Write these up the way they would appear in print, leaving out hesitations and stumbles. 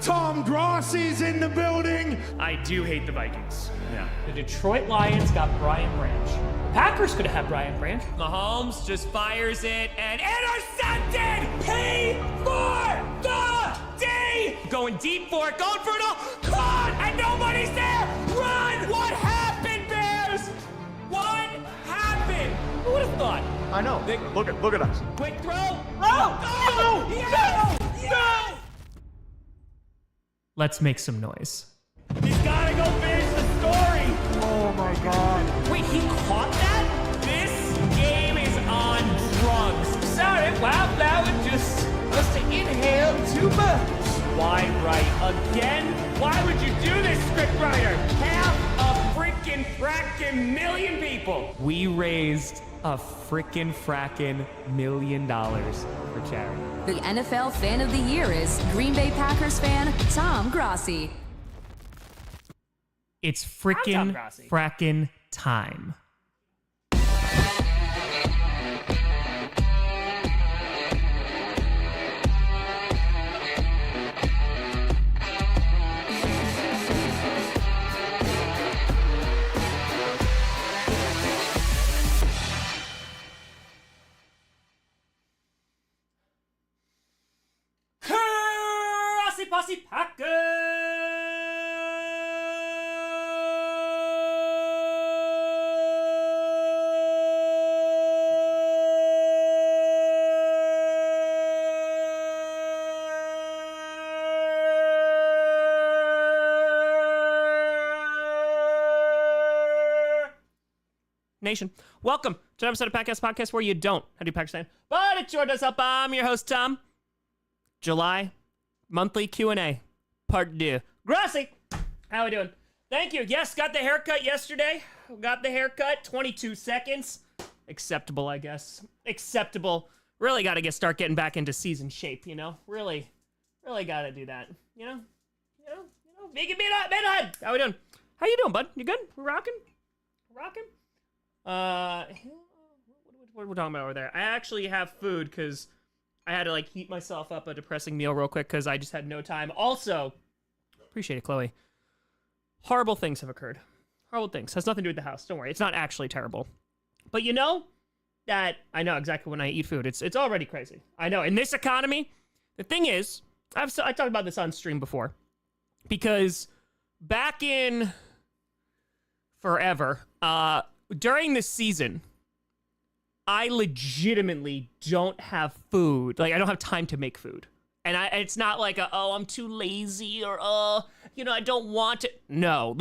Tom Grossi's in the building. I do hate the Vikings. Yeah. The Detroit Lions got Brian Branch. The Packers could have had Brian Branch. Mahomes just fires it and intercepted! Pay for the D! Going deep for it, going for it all. Caught! And nobody's there! Run! What happened, Bears? What happened? Who would have thought? I know. Look at us. Quick throw. Oh! No! Yes! Yes! Let's make some noise. He's gotta go finish the story. Oh my God. Wait, he caught that? This game is on drugs. Sorry, wildflower just must have inhaled too much. Why write again? Why would you do this, scriptwriter? Half a freaking frackin' million people. We raised a frickin' frackin' $1 million for charity. The NFL Fan of the Year is Green Bay Packers fan Tom Grossi. It's Tom frickin' Grossi. frackin' time. Grossi Posse Packers! Nation, welcome to an episode of Podcast where you don't how do Pakistan, but it sure does help. I'm your host, Tom. July monthly Q&A, part 2. Grossi, how we doing? Thank you. Yes, got the haircut yesterday. Got the haircut, 22 seconds. Acceptable, I guess. Acceptable. Really got to start getting back into season shape, you know? Really got to do that, you know? Vegan Meathead, how we doing? How you doing, bud? You good? We rocking? What are we talking about over there? I actually have food because I had to heat myself up a depressing meal real quick because I just had no time. Also, appreciate it, Chloe. Horrible things have occurred. Horrible things. Has nothing to do with the house. Don't worry. It's not actually terrible. But you know that I know exactly when I eat food. It's already crazy. I know. In this economy, the thing is, I talked about this on stream before because back in forever, during this season, I legitimately don't have food. I don't have time to make food. And it's not I'm too lazy or, I don't want to. No,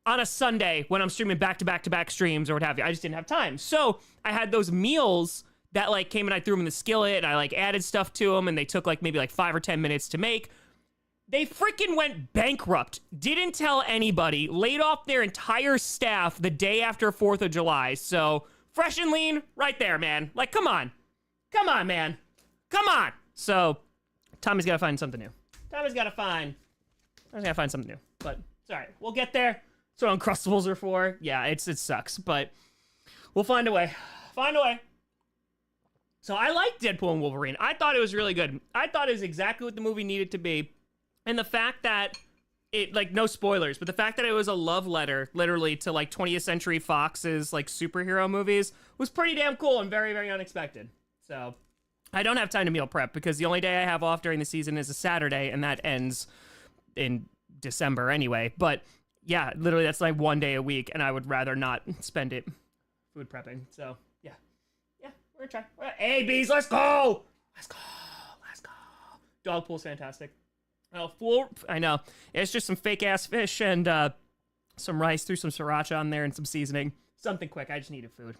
on a Sunday when I'm streaming back-to-back streams or what have you, I just didn't have time. So I had those meals that came and I threw them in the skillet and I added stuff to them and they took maybe 5 or 10 minutes to make. They freaking went bankrupt, didn't tell anybody, laid off their entire staff the day after 4th of July. So fresh and lean right there, man. Come on, man. Come on. So Tommy's got to find something new. Tommy's got to find something new. But it's all right. We'll get there. That's what Uncrustables are for. Yeah, it sucks, but we'll find a way. So I like Deadpool and Wolverine. I thought it was really good. I thought it was exactly what the movie needed to be. And the fact that it, no spoilers, but the fact that it was a love letter, literally, to, 20th Century Fox's, superhero movies was pretty damn cool and very, very unexpected. So, I don't have time to meal prep because the only day I have off during the season is a Saturday, and that ends in December anyway. But, yeah, literally, that's, 1 day a week, and I would rather not spend it food prepping. So, yeah. Yeah, we're gonna try. Hey, bees, let's go! Let's go! Dog pool's fantastic. Oh, I know. It's just some fake-ass fish and some rice, threw some sriracha on there and some seasoning. Something quick. I just needed food.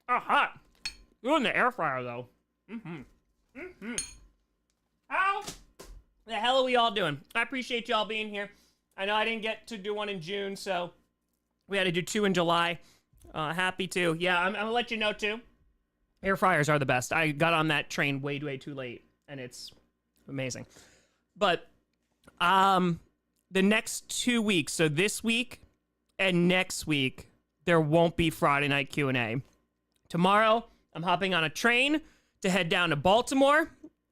Hot. Good in the air fryer, though. How the hell are we all doing? I appreciate y'all being here. I know I didn't get to do one in June, so we had to do 2 in July. Happy to. Yeah, I'm going to let you know, too. Air fryers are the best. I got on that train way too late, and it's amazing. But the next 2 weeks, so this week and next week, there won't be Friday night Q&A. Tomorrow, I'm hopping on a train to head down to Baltimore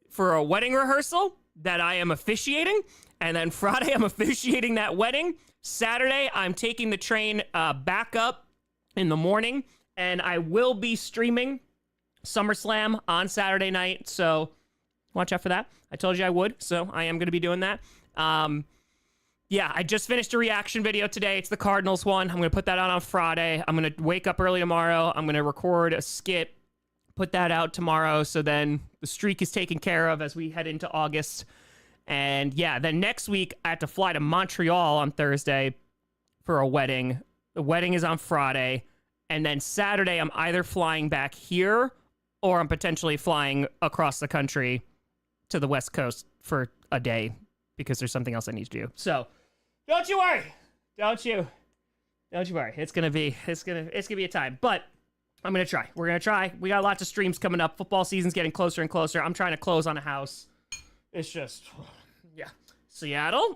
for a wedding rehearsal. that I am officiating. And then Friday, I'm officiating that wedding. Saturday, I'm taking the train back up in the morning. And I will be streaming SummerSlam on Saturday night. So watch out for that. I told you I would. So I am going to be doing that. Yeah, I just finished a reaction video today. It's the Cardinals one. I'm going to put that out on Friday. I'm going to wake up early tomorrow. I'm going to record a skit, put that out tomorrow. So then the streak is taken care of as we head into August. And yeah, then next week, I have to fly to Montreal on Thursday for a wedding. The wedding is on Friday. And then Saturday, I'm either flying back here or I'm potentially flying across the country to the West Coast for a day because there's something else I need to do. So don't you worry. Don't you worry. It's gonna be a time. But I'm gonna try. We're gonna try. We got lots of streams coming up. Football season's getting closer and closer. I'm trying to close on a house. It's just, yeah. Seattle?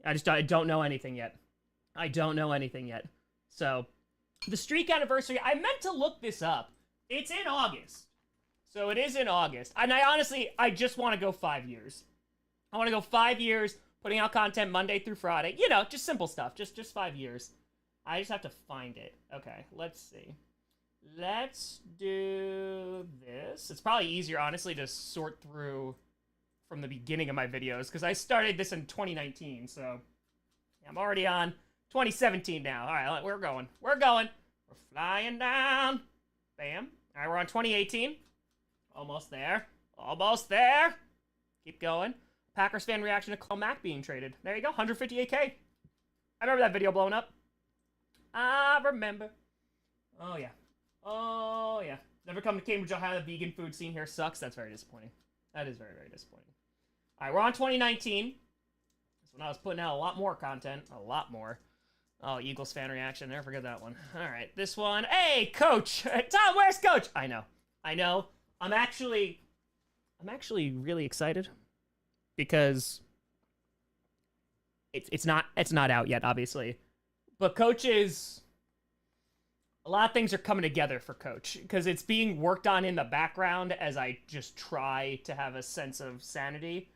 I don't know anything yet. So, the streak anniversary, I meant to look this up. It's in August. So it is in August. And I just want to go 5 years. I want to go 5 years, putting out content Monday through Friday. You know, just simple stuff. Just 5 years. I just have to find it. Okay, let's see. Let's do this. It's probably easier, honestly, to sort through from the beginning of my videos, because I started this in 2019, so I'm already on 2017 now. All right, we're going. We're flying down. Bam. All right, we're on 2018. Almost there. Keep going. Packers fan reaction to Khalil Mack being traded. There you go, 158K. I remember that video blowing up. I remember. Oh, yeah. Never come to Cambridge, Ohio. The vegan food scene here sucks. That's very disappointing. That is very, very disappointing. All right, we're on 2019. That's when I was putting out a lot more content. A lot more. Oh, Eagles fan reaction. Never forget that one. All right, this one. Hey, Coach. Tom, where's Coach? I know. I'm actually really excited because it's not out yet, obviously. But Coach is... A lot of things are coming together for Coach because it's being worked on in the background as I just try to have a sense of sanity.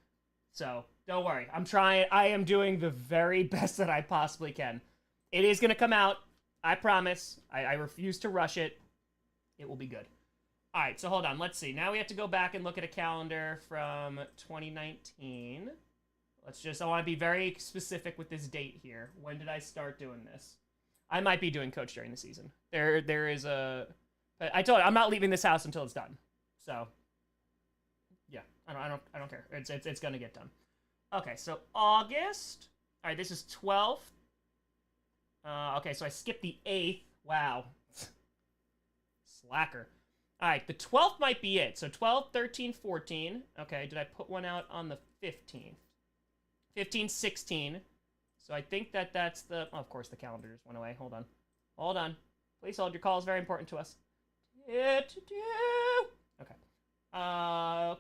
So don't worry. I'm trying. I am doing the very best that I possibly can. It is going to come out. I promise. I refuse to rush it. It will be good. All right. So hold on. Let's see. Now we have to go back and look at a calendar from 2019. I want to be very specific with this date here. When did I start doing this? I might be doing Coach during the season. There is a... I told you, I'm not leaving this house until it's done. So, yeah, I don't care. It's gonna get done. Okay, so August. All right, this is 12th. Okay, so I skipped the 8th. Wow. Slacker. All right, the 12th might be it. So 12, 13, 14. Okay, did I put one out on the 15th? 15, 16. So I think that's the... Oh, of course, the calendar just went away. Hold on. Please hold. Your call is very important to us. Okay.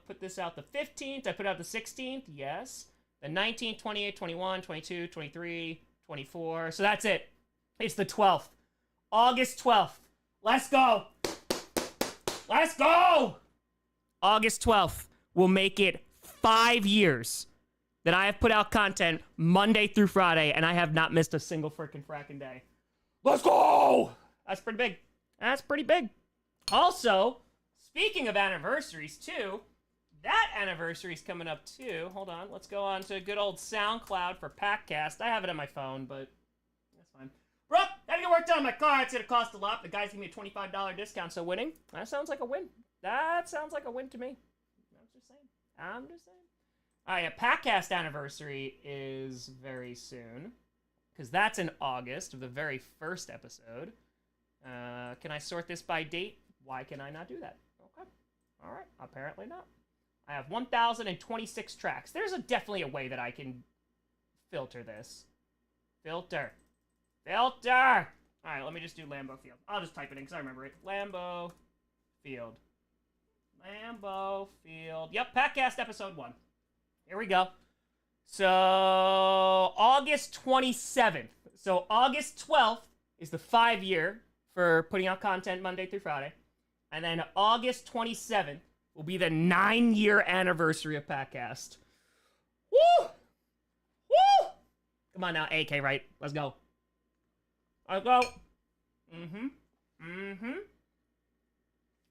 Put this out the 15th. I put out the 16th. Yes. The 19th, 28th, 21, 22, 23, 24. So that's it. It's the 12th. August 12th. Let's go. August 12th will make it 5 years that I have put out content Monday through Friday, and I have not missed a single freaking fracking day. Let's go! That's pretty big. Also, speaking of anniversaries, too, that anniversary's coming up, too. Hold on. Let's go on to good old SoundCloud for Packcast. I have it on my phone, but that's fine. Bro, gotta get work done on my car. It's gonna cost a lot. The guys give me a $25 discount, so winning. That sounds like a win. To me. I'm just saying. All right, a Packcast anniversary is very soon, because that's in August of the very first episode. Can I sort this by date? Why can I not do that? Okay. All right. Apparently not. I have 1,026 tracks. There's definitely a way that I can filter this. Filter. All right, let me just do Lambeau Field. I'll just type it in because I remember it. Lambeau Field. Yep, Packcast episode 1. Here we go. So, August 27th. So, August 12th is the 5 year for putting out content Monday through Friday. And then August 27th will be the 9-year anniversary of Packcast. Woo! Woo! Come on now, AK, right? Let's go. Let's go.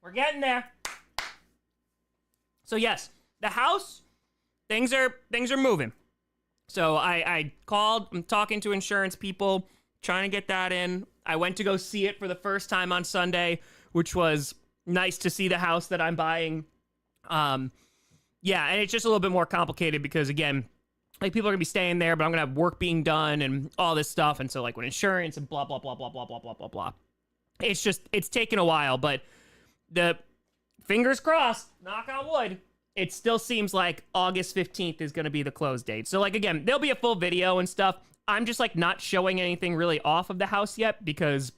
We're getting there. So yes, the house, things are moving. So I called, I'm talking to insurance people, trying to get that in. I went to go see it for the first time on Sunday, which was nice to see the house that I'm buying. Yeah, and it's just a little bit more complicated because, again, like, people are gonna be staying there, but I'm gonna have work being done and all this stuff. And so, like, when insurance and blah, blah, blah, blah, blah, blah, blah, blah, blah. It's taken a while, but the fingers crossed, knock on wood, it still seems like August 15th is gonna be the close date. So, like, again, there'll be a full video and stuff. I'm just, like, not showing anything really off of the house yet because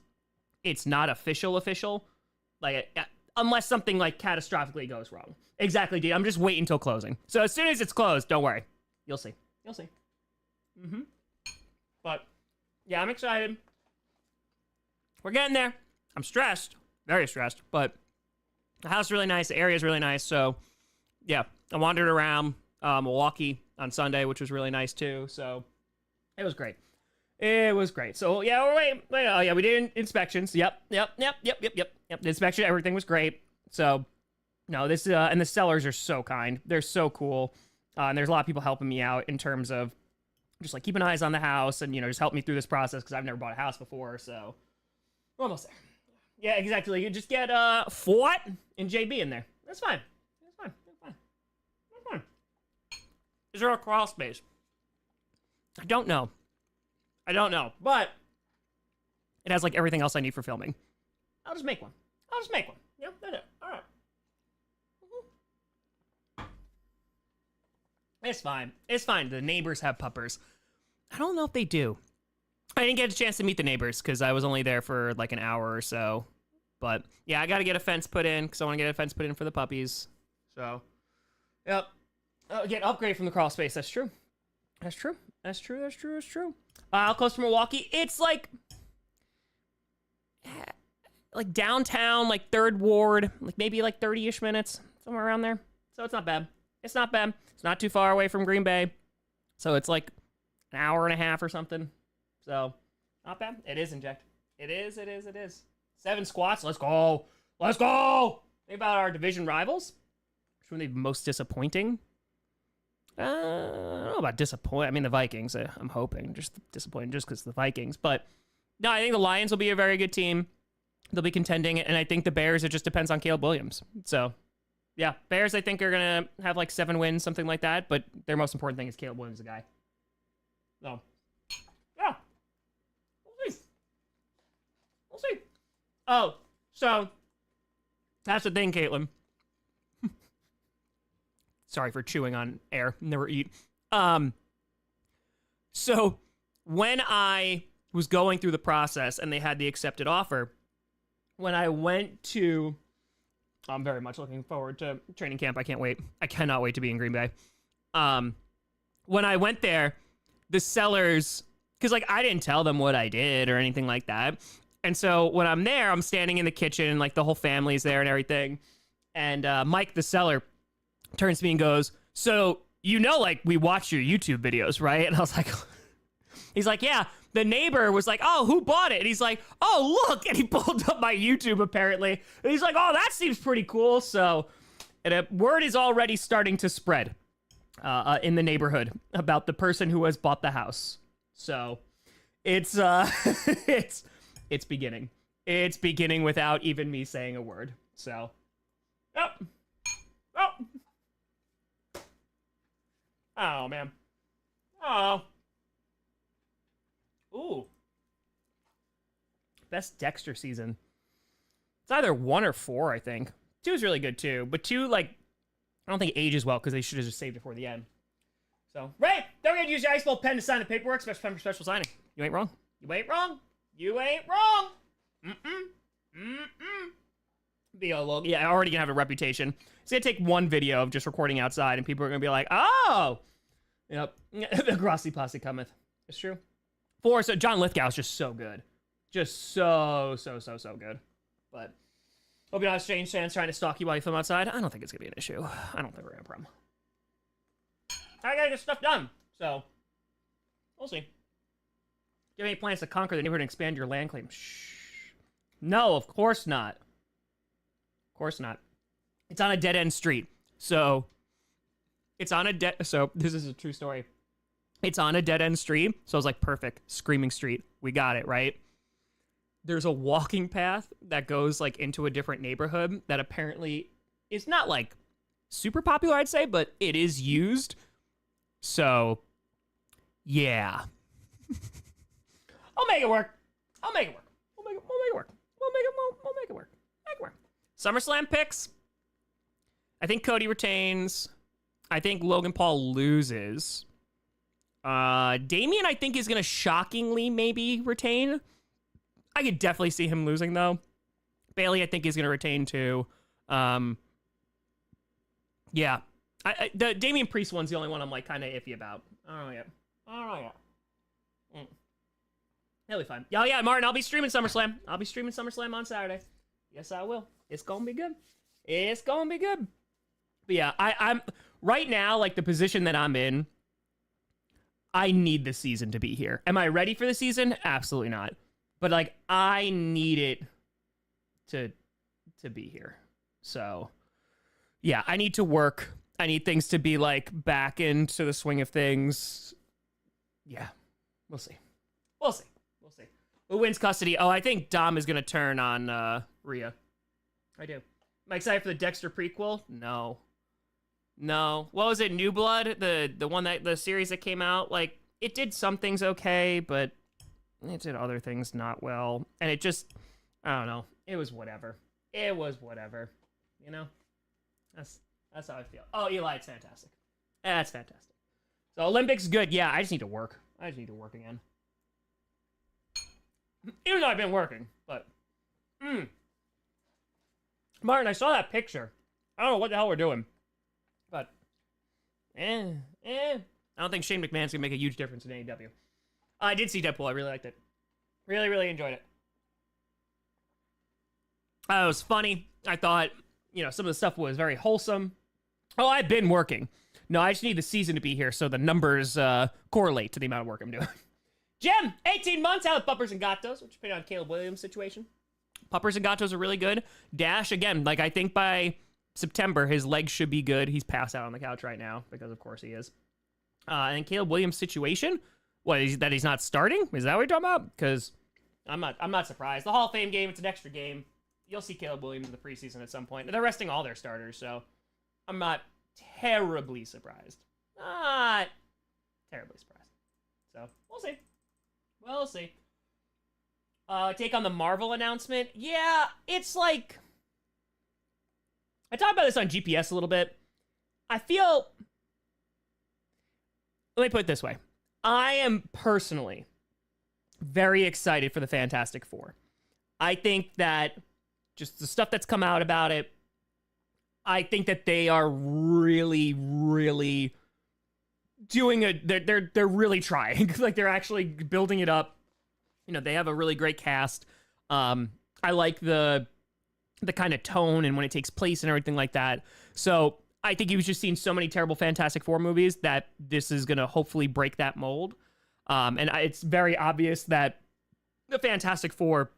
it's not official. Like, unless something, like, catastrophically goes wrong. Exactly, dude. I'm just waiting until closing. So as soon as it's closed, don't worry. You'll see. You'll see. But, yeah, I'm excited. We're getting there. I'm stressed. Very stressed. But the house is really nice. The area is really nice. So, yeah. I wandered around Milwaukee on Sunday, which was really nice, too. So, it was great. It was great. So, yeah, oh, yeah, we did inspections. Yep. The inspection, everything was great. So, no, this, and the sellers are so kind. They're so cool. And there's a lot of people helping me out in terms of just, like, keeping eyes on the house and, you know, just help me through this process because I've never bought a house before. So, we're almost there. Yeah, exactly. You just get, Fort and JB in there. That's fine. That's fine. Is there a crawl space? I don't know. But it has, like, everything else I need for filming. I'll just make one. Yeah, that's it. All right. It's fine. The neighbors have puppers. I don't know if they do. I didn't get a chance to meet the neighbors because I was only there for like an hour or so. But yeah, I got to get a fence put in because I want to get a fence put in for the puppies. So, yep. Get upgrade from the crawl space. That's true. Close to Milwaukee. It's like downtown, like 3rd Ward, like maybe like 30-ish minutes, somewhere around there. So it's not bad. It's not too far away from Green Bay. So it's like an hour and a half or something. So not bad. It is inject. It is. 7 squats. Let's go. Think about our division rivals. Which one are the most disappointing? I don't know about disappoint. I mean, the Vikings. I'm hoping just disappointing just because the Vikings. But no, I think the Lions will be a very good team. They'll be contending, and I think the Bears. It just depends on Caleb Williams. So. Yeah, Bears, I think, are going to have like 7 wins, something like that. But their most important thing is Caleb Williams, the guy. So, yeah. We'll see. Oh, so that's the thing, Caitlin. Sorry for chewing on air. Never eat. So when I was going through the process and they had the accepted offer, when I went to... I'm very much looking forward to training camp. I can't wait. I cannot wait to be in Green Bay. When I went there, the sellers, because like I didn't tell them what I did or anything like that. And so when I'm there, I'm standing in the kitchen and like the whole family's there and everything. And Mike, the seller, turns to me and goes, "So, you know, like we watch your YouTube videos, right?" And I was like, he's like, "Yeah." The neighbor was like, "Oh, who bought it?" And he's like, "Oh, look." And he pulled up my YouTube, apparently. And he's like, "Oh, that seems pretty cool." So, and word is already starting to spread in the neighborhood about the person who has bought the house. So, it's it's beginning. It's beginning without even me saying a word. So, yep. Oh, man. Oh. Ooh. Best Dexter season. It's either 1 or 4, I think. 2 is really good, too. But 2, like, I don't think it ages well because they should have just saved it for the end. So, Ray, don't forget to use your ice pen to sign the paperwork. Special pen for special signing. You ain't wrong. Yeah, I'm already gonna have a reputation. It's gonna take one video of just recording outside, and people are gonna be like, "Oh, yep, the Grossi posse cometh." It's true. 4, so John Lithgow is just so good, just so good. But Hope you're not strange fans trying to stalk you while you film outside. I don't think it's gonna be an issue. I don't think we're gonna have a problem. I gotta get stuff done, so we'll see. Do you have any plans to conquer the neighborhood and expand your land claim? Shh. No, of course not. Of course not. It's on a dead-end street, so so this is a true story. It's on a dead-end street, so I was like, perfect, screaming street. We got it, right? There's a walking path that goes like into a different neighborhood that apparently is not like super popular, I'd say, but it is used. So, yeah. I'll make it work. We'll make it work. We'll make it work. We'll make it work. Make it work. SummerSlam picks. I think Cody retains. I think Logan Paul loses. Damian, I think, is going to shockingly maybe retain. I could definitely see him losing, though. Bailey, I think, is going to retain, too. Yeah. The Damian Priest one's the only one I'm, like, kind of iffy about. I don't know yet. He'll be fine. Oh, yeah, Martin, I'll be streaming SummerSlam. I'll be streaming SummerSlam on Saturday. Yes, I will. It's going to be good. It's going to be good. But, yeah, I'm... Right now, like, the position that I'm in, I need the season to be here. Am I ready for the season? Absolutely not. But, like, I need it to be here. So, yeah, I need to work. I need things to be, like, back into the swing of things. Yeah, we'll see. We'll see. Who wins custody? Oh, I think Dom is going to turn on Rhea. I do. Am I excited for the Dexter prequel? No. What was it? New Blood? The one that the series that came out? Like, it did some things okay, but it did other things not well. And it just, I don't know. It was whatever. You know? That's how I feel. Oh, Eli, it's fantastic. That's fantastic. So Olympics, good. Yeah, I just need to work. Again. Even though I've been working, but Martin, I saw that picture. I don't know what the hell we're doing, but I don't think Shane McMahon's gonna make a huge difference in AEW. I did see Deadpool. I really liked it. Really enjoyed it. It was funny. I thought, some of the stuff was very wholesome. Oh, I've been working. No, I just need the season to be here so the numbers correlate to the amount of work I'm doing. Jim, 18 months out with Puppers and Gatos, which depending on Caleb Williams' situation. Puppers and Gatos are really good. Dash, again, like I think by September, his legs should be good. He's passed out on the couch right now, because of course he is. And Caleb Williams' situation, that he's not starting? Is that what you're talking about? Because I'm not surprised. The Hall of Fame game, it's an extra game. You'll see Caleb Williams in the preseason at some point. They're resting all their starters, so I'm not terribly surprised. Not terribly surprised. So, we'll see. Take on the Marvel announcement. Yeah, it's like... I talked about this on GPS a little bit. I feel... Let me put it this way. I am personally very excited for the Fantastic Four. I think that just the stuff that's come out about it, I think that they are really doing they're really trying. Like, they're actually building it up. They have a really great cast. I like the kind of tone and when it takes place and everything like that. So I think you've just seen so many terrible Fantastic Four movies that this is going to hopefully break that mold. It's very obvious that the Fantastic Four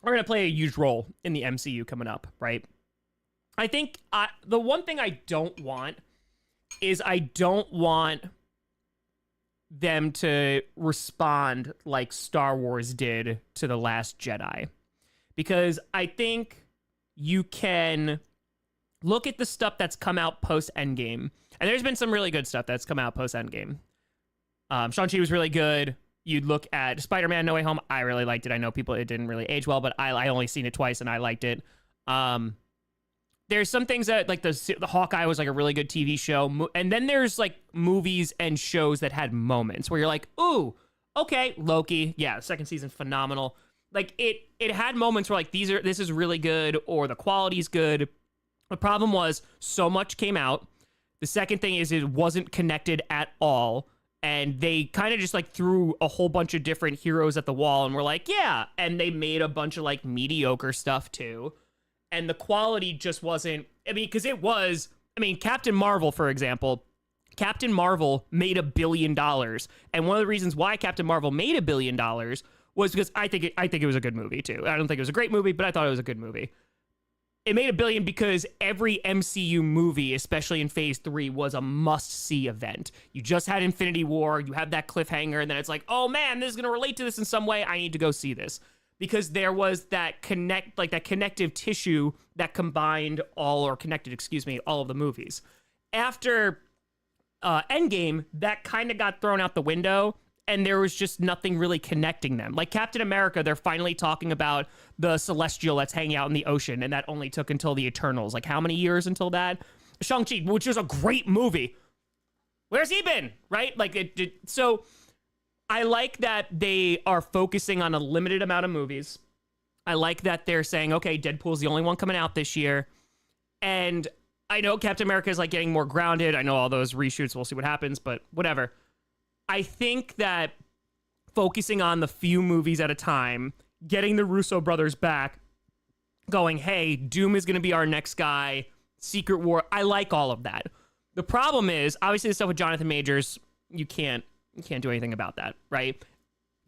are going to play a huge role in the MCU coming up, right? I think the one thing I don't want is I don't want them to respond like Star Wars did to The Last Jedi. Because I think you can look at the stuff that's come out post-Endgame, and there's been some really good stuff that's come out post-Endgame. Shang-Chi was really good. You'd look at Spider-Man No Way Home. I really liked it. I know it didn't really age well, but I only seen it twice, and I liked it. There's some things that, like, the Hawkeye was, like, a really good TV show. And then there's, like, movies and shows that had moments where you're like, ooh, okay, Loki. Yeah, the second season, phenomenal. Like, it had moments where, like, this is really good, or the quality's good. The problem was so much came out. The second thing is it wasn't connected at all. And they kind of just, like, threw a whole bunch of different heroes at the wall and were like, yeah. And they made a bunch of, like, mediocre stuff, too. and the quality just wasn't. I mean, because it was. I mean, Captain Marvel, for example. Captain Marvel made $1 billion, and one of the reasons why Captain Marvel made $1 billion was because I think it was a good movie too. I don't think it was a great movie, but I thought it was a good movie. It made $1 billion because every MCU movie, especially in Phase 3, was a must-see event. You just had Infinity War, you have that cliffhanger, and then it's like, oh man, this is gonna relate to this in some way. I need to go see this because there was that connective tissue that combined all of the movies. After Endgame, that kind of got thrown out the window, and there was just nothing really connecting them. Like Captain America, they're finally talking about the Celestial that's hanging out in the ocean, and that only took until the Eternals. Like, how many years until that? Shang-Chi, which was a great movie. Where's he been? Right? Like, so I like that they are focusing on a limited amount of movies. I like that they're saying, okay, Deadpool's the only one coming out this year. And I know Captain America is like getting more grounded. I know all those reshoots. We'll see what happens, but whatever. I think that focusing on the few movies at a time, getting the Russo brothers back, going, hey, Doom is going to be our next guy, Secret War. I like all of that. The problem is, obviously, the stuff with Jonathan Majors, you can't do anything about that, right?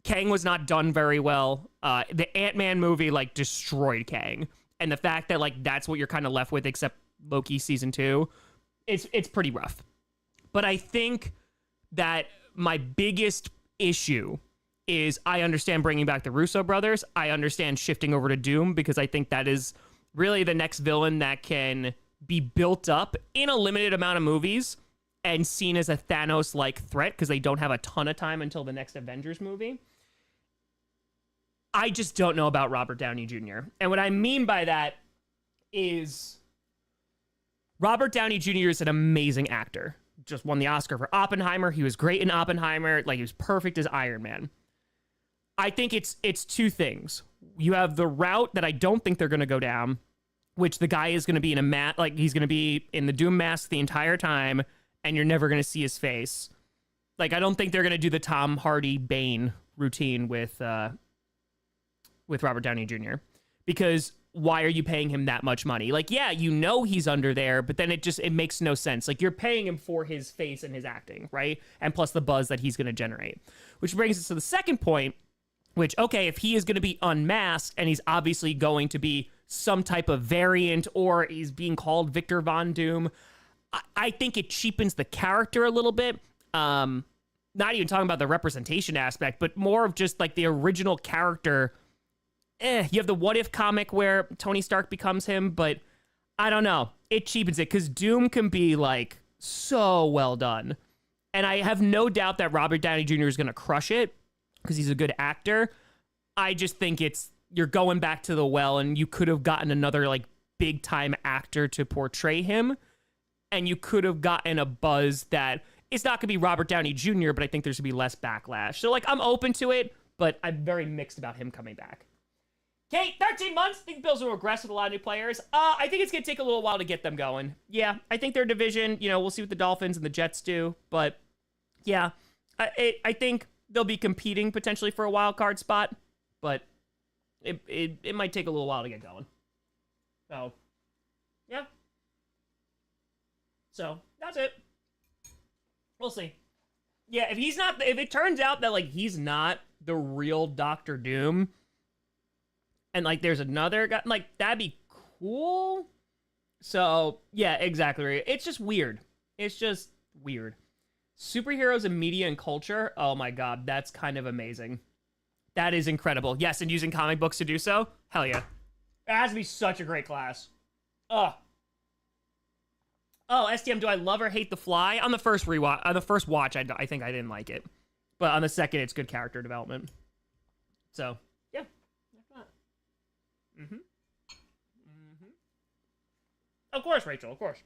Kang was not done very well. The Ant-Man movie, like, destroyed Kang. And the fact that, like, that's what you're kind of left with, except Loki season 2, it's pretty rough. But I think that my biggest issue is I understand bringing back the Russo brothers. I understand shifting over to Doom because I think that is really the next villain that can be built up in a limited amount of movies and seen as a Thanos-like threat because they don't have a ton of time until the next Avengers movie. I just don't know about Robert Downey Jr. And what I mean by that is Robert Downey Jr. is an amazing actor. Just won the Oscar for Oppenheimer. He was great in Oppenheimer. Like, he was perfect as Iron Man. I think it's two things. You have the route that I don't think they're going to go down, which the guy is going to be in a mask, like he's going to be in the Doom mask the entire time, and you're never going to see his face. Like, I don't think they're going to do the Tom Hardy Bane routine with Robert Downey Jr. because why are you paying him that much money? Like, yeah, you know he's under there, but then it makes no sense. Like, you're paying him for his face and his acting, right? And plus the buzz that he's going to generate. Which brings us to the second point, which, okay, if he is going to be unmasked and he's obviously going to be some type of variant or he's being called Victor Von Doom, I think it cheapens the character a little bit. Not even talking about the representation aspect, but more of just like the original character. You have the What If comic where Tony Stark becomes him, but I don't know. It cheapens it because Doom can be like so well done. And I have no doubt that Robert Downey Jr. is going to crush it because he's a good actor. I just think you're going back to the well, and you could have gotten another like big time actor to portray him. And you could have gotten a buzz that it's not going to be Robert Downey Jr., but I think there's going to be less backlash. So like, I'm open to it, but I'm very mixed about him coming back. Kate, 13 months. I think the Bills will regress with a lot of new players. I think it's going to take a little while to get them going. Yeah, I think their division, we'll see what the Dolphins and the Jets do. But, yeah, I think they'll be competing potentially for a wild card spot. But it might take a little while to get going. So, yeah. So, that's it. We'll see. Yeah, if it turns out that, like, he's not the real Doctor Doom, and, like, there's another guy, like, that'd be cool. So, yeah, exactly. It's just weird. It's just weird. Superheroes in media and culture, oh my god, that's kind of amazing. That is incredible. Yes, and using comic books to do so? Hell yeah. It has to be such a great class. Ugh. Oh, STM, do I love or hate The Fly? On the first watch, I think I didn't like it. But on the second, it's good character development. So, yeah. Mm-hmm. Mm-hmm. Of course, Rachel, of course.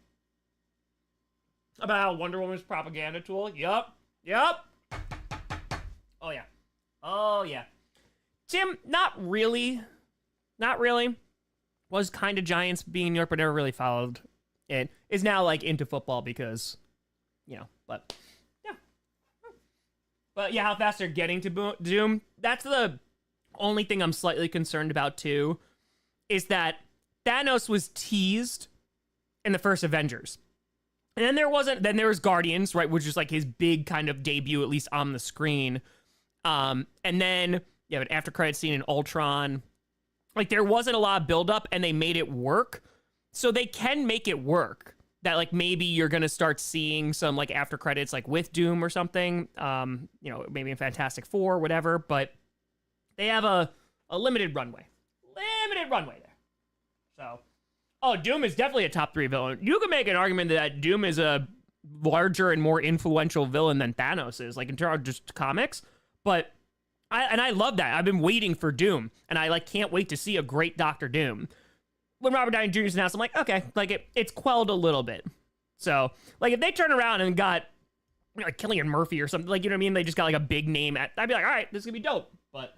About how Wonder Woman's propaganda tool. Yup. Oh, yeah. Oh, yeah. Tim, not really. Was kind of Giants being in New York, but never really followed it. Is now, like, into football because, but, yeah. But, yeah, how fast they're getting to Doom. That's the only thing I'm slightly concerned about, too, is that Thanos was teased in the first Avengers. And then there was Guardians, right, which is like his big kind of debut, at least on the screen. And then you have an after credit scene in Ultron. Like, there wasn't a lot of buildup, and they made it work. So they can make it work. That, like, maybe you're going to start seeing some, like, after credits, like, with Doom or something. Maybe in Fantastic Four, whatever. But they have a limited runway. Limited runway there. So, Doom is definitely a top 3 villain. You can make an argument that Doom is a larger and more influential villain than Thanos is, like, in terms of just comics. But I love that. I've been waiting for Doom, and I, like, can't wait to see a great Doctor Doom. When Robert Downey Jr. is announced, I'm like, okay, like, it's quelled a little bit. So, like, if they turn around and got, like, Cillian Murphy or something, like, you know what I mean? They just got, like, a big name. I'd be like, all right, this is gonna be dope. But,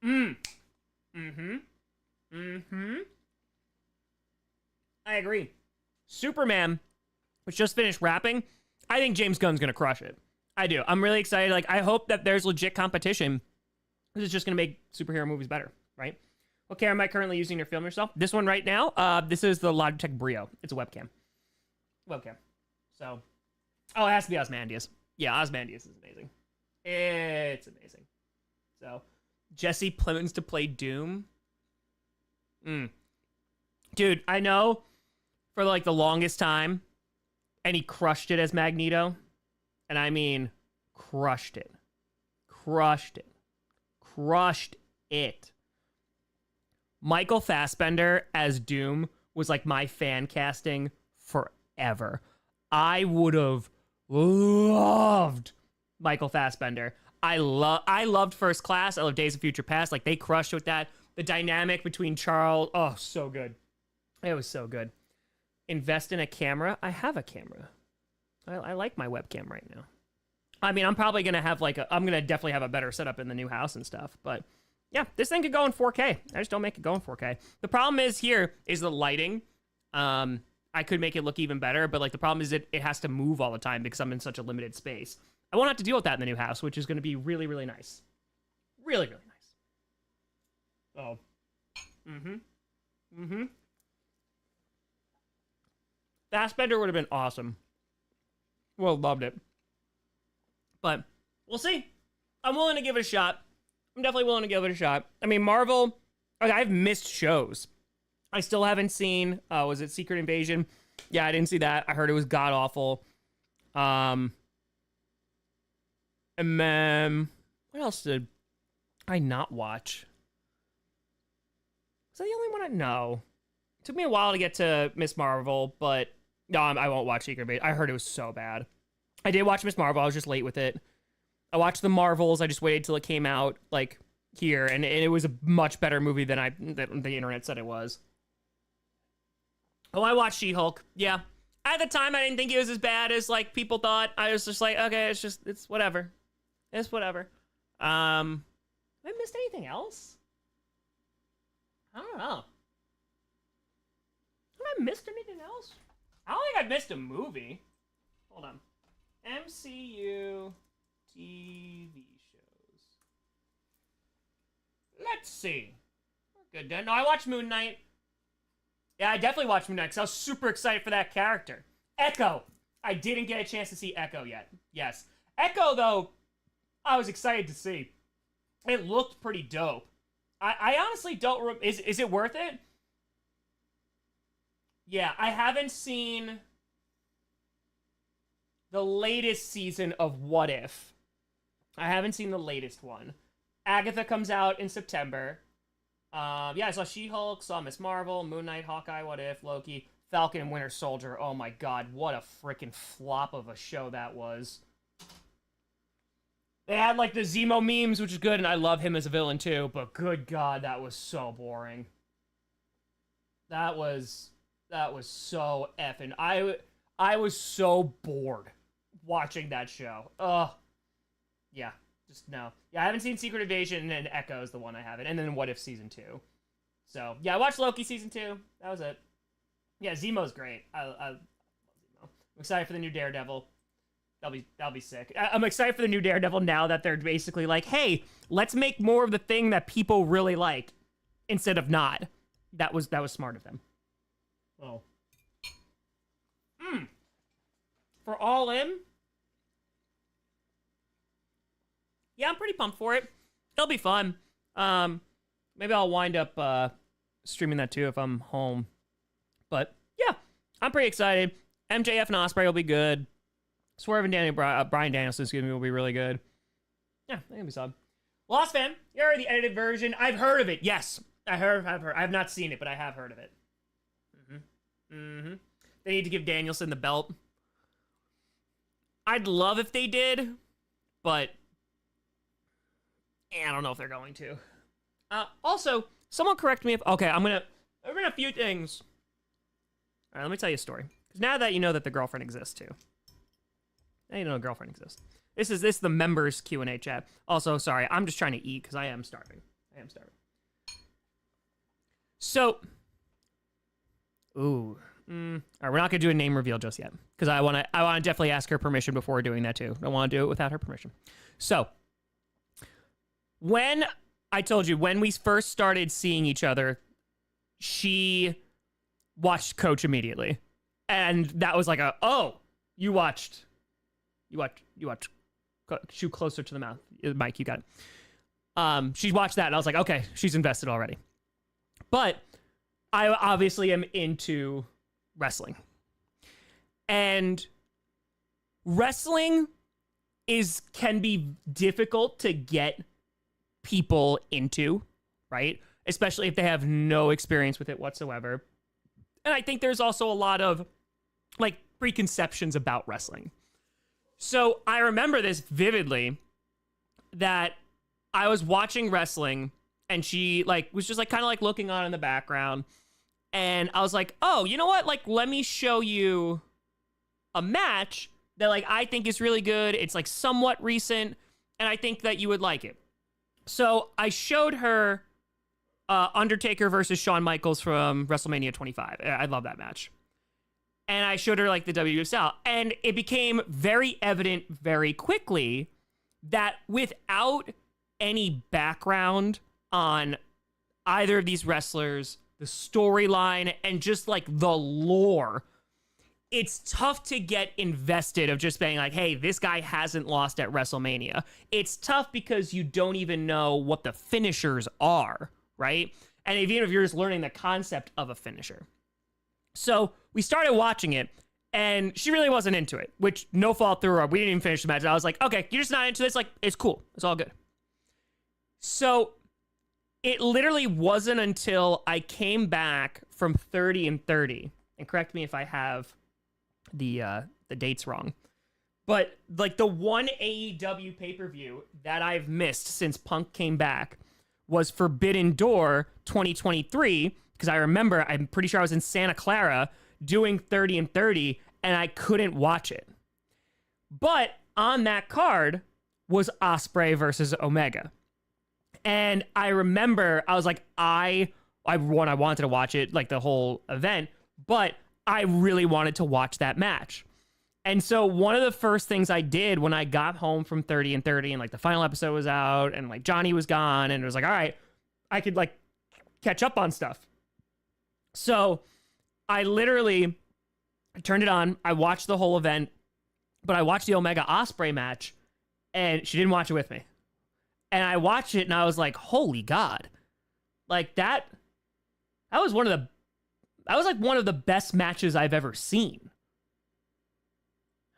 I agree. Superman, which just finished wrapping, I think James Gunn's gonna crush it. I do. I'm really excited. Like, I hope that there's legit competition. This is just gonna make superhero movies better, right? What camera am I currently using to film yourself? This one right now. This is the Logitech Brio. It's a webcam. So, it has to be Ozymandias. Yeah, Ozymandias is amazing. It's amazing. So, Jesse Plemons to play Doom. Dude, I know for like the longest time, and he crushed it as Magneto. And I mean, crushed it. Michael Fassbender as Doom was like my fan casting forever. I would have loved Michael Fassbender. I loved First Class. I love Days of Future Past. Like, they crushed with that. The dynamic between Charles, so good. It was so good. Invest in a camera. I have a camera. I like my webcam right now. I mean, I'm probably going to have I'm going to definitely have a better setup in the new house and stuff. But yeah, this thing could go in 4K. I just don't make it go in 4K. The problem is the lighting. I could make it look even better, but like the problem is it has to move all the time because I'm in such a limited space. I won't have to deal with that in the new house, which is going to be really, really nice. Really, really nice. Fassbender would have been awesome. Well, loved it. But we'll see. I'm willing to give it a shot. I'm definitely willing to give it a shot. I mean, Marvel, I've missed shows. I still haven't seen, was it Secret Invasion? Yeah, I didn't see that. I heard it was god-awful. And then, what else did I not watch? Was that the only one No. It took me a while to get to Miss Marvel, but no, I won't watch Secret Invasion. I heard it was so bad. I did watch Miss Marvel. I was just late with it. I watched The Marvels. I just waited till it came out, like, here, and it was a much better movie than the internet said it was. Oh, I watched She-Hulk. Yeah. At the time, I didn't think it was as bad as, like, people thought. I was just like, okay, it's whatever. It's whatever. Have I missed anything else? I don't know. Have I missed anything else? I don't think I missed a movie. Hold on. MCU TV shows. Let's see. We're good then. No, I watched Moon Knight. Yeah, I definitely watched Moon Knight because I was super excited for that character. Echo. I didn't get a chance to see Echo yet. Yes. Echo, though, I was excited to see. It looked pretty dope. I honestly don't... Is it worth it? Yeah, I haven't seen the latest season of What If. I haven't seen the latest one. Agatha comes out in September. Yeah, I saw She-Hulk, saw Miss Marvel, Moon Knight, Hawkeye, What If, Loki, Falcon and Winter Soldier. Oh my god, what a freaking flop of a show that was. They had, like, the Zemo memes, which is good, and I love him as a villain, too, but good god, that was so boring. That was so effing... I was so bored watching that show. Ugh. Yeah, just no. Yeah, I haven't seen Secret Invasion, and Echo is the one I haven't, and then What If Season 2. So, yeah, I watched Loki Season 2. That was it. Yeah, Zemo's great. I love Zemo. I'm excited for the new Daredevil. That'll be sick. I'm excited for the new Daredevil now that they're basically like, hey, let's make more of the thing that people really liked instead of not. That was smart of them. Oh. For All In? Yeah, I'm pretty pumped for it. It'll be fun. Maybe I'll wind up streaming that too if I'm home. But yeah, I'm pretty excited. MJF and Ospreay will be good. Swerve and Bryan Danielson will be really good. Yeah, I think it'll be solid. Lost Fan, you heard the edited version. I've heard of it. Yes, I've heard. I have not seen it, but I have heard of it. They need to give Danielson the belt. I'd love if they did, but I don't know if they're going to. Also, someone correct me if... Okay, I'm gonna a few things. All right, let me tell you a story. Because now that you know that the girlfriend exists, too. Now you know a girlfriend exists. This is the members Q&A chat. Also, sorry, I'm just trying to eat because I am starving. So... Ooh. All right, we're not gonna do a name reveal just yet because I want to definitely ask her permission before doing that too. I don't want to do it without her permission. So, when I told you when we first started seeing each other, she watched Coach immediately, and that was like you watched. Shoot closer to the mouth, Mike. You got it. She watched that, and I was like, okay, she's invested already. But I obviously am into wrestling. And wrestling can be difficult to get people into, right? Especially if they have no experience with it whatsoever. And I think there's also a lot of like preconceptions about wrestling. So I remember this vividly, that I was watching wrestling and she like was just like kind of like looking on in the background. And I was like, oh, you know what? Like, let me show you a match that like I think is really good. It's like somewhat recent, and I think that you would like it. So I showed her Undertaker versus Shawn Michaels from WrestleMania 25. I love that match. And I showed her like the WWE style, and it became very evident very quickly that without any background on either of these wrestlers, the storyline, and just like the lore, it's tough to get invested of just being like, hey, this guy hasn't lost at WrestleMania. It's tough because you don't even know what the finishers are, right? And even if you're just learning the concept of a finisher. So we started watching it, and she really wasn't into it, which no fault through her. We didn't even finish the match. I was like, okay, you're just not into this. Like, it's cool. It's all good. So it literally wasn't until I came back from 30 and 30, and correct me if I have the dates wrong, but like the one AEW pay-per-view that I've missed since Punk came back was Forbidden Door 2023, because I remember, I'm pretty sure I was in Santa Clara doing 30 and 30, and I couldn't watch it. But on that card was Ospreay versus Omega. And I remember I was like, I wanted to watch it, like the whole event, but I really wanted to watch that match. And so one of the first things I did when I got home from 30 and 30 and like the final episode was out and like Johnny was gone and it was like, all right, I could like catch up on stuff. So I literally turned it on. I watched the whole event, but I watched the Omega Ospreay match and she didn't watch it with me. And I watched it and I was like, holy God. Like that was one of the best matches I've ever seen.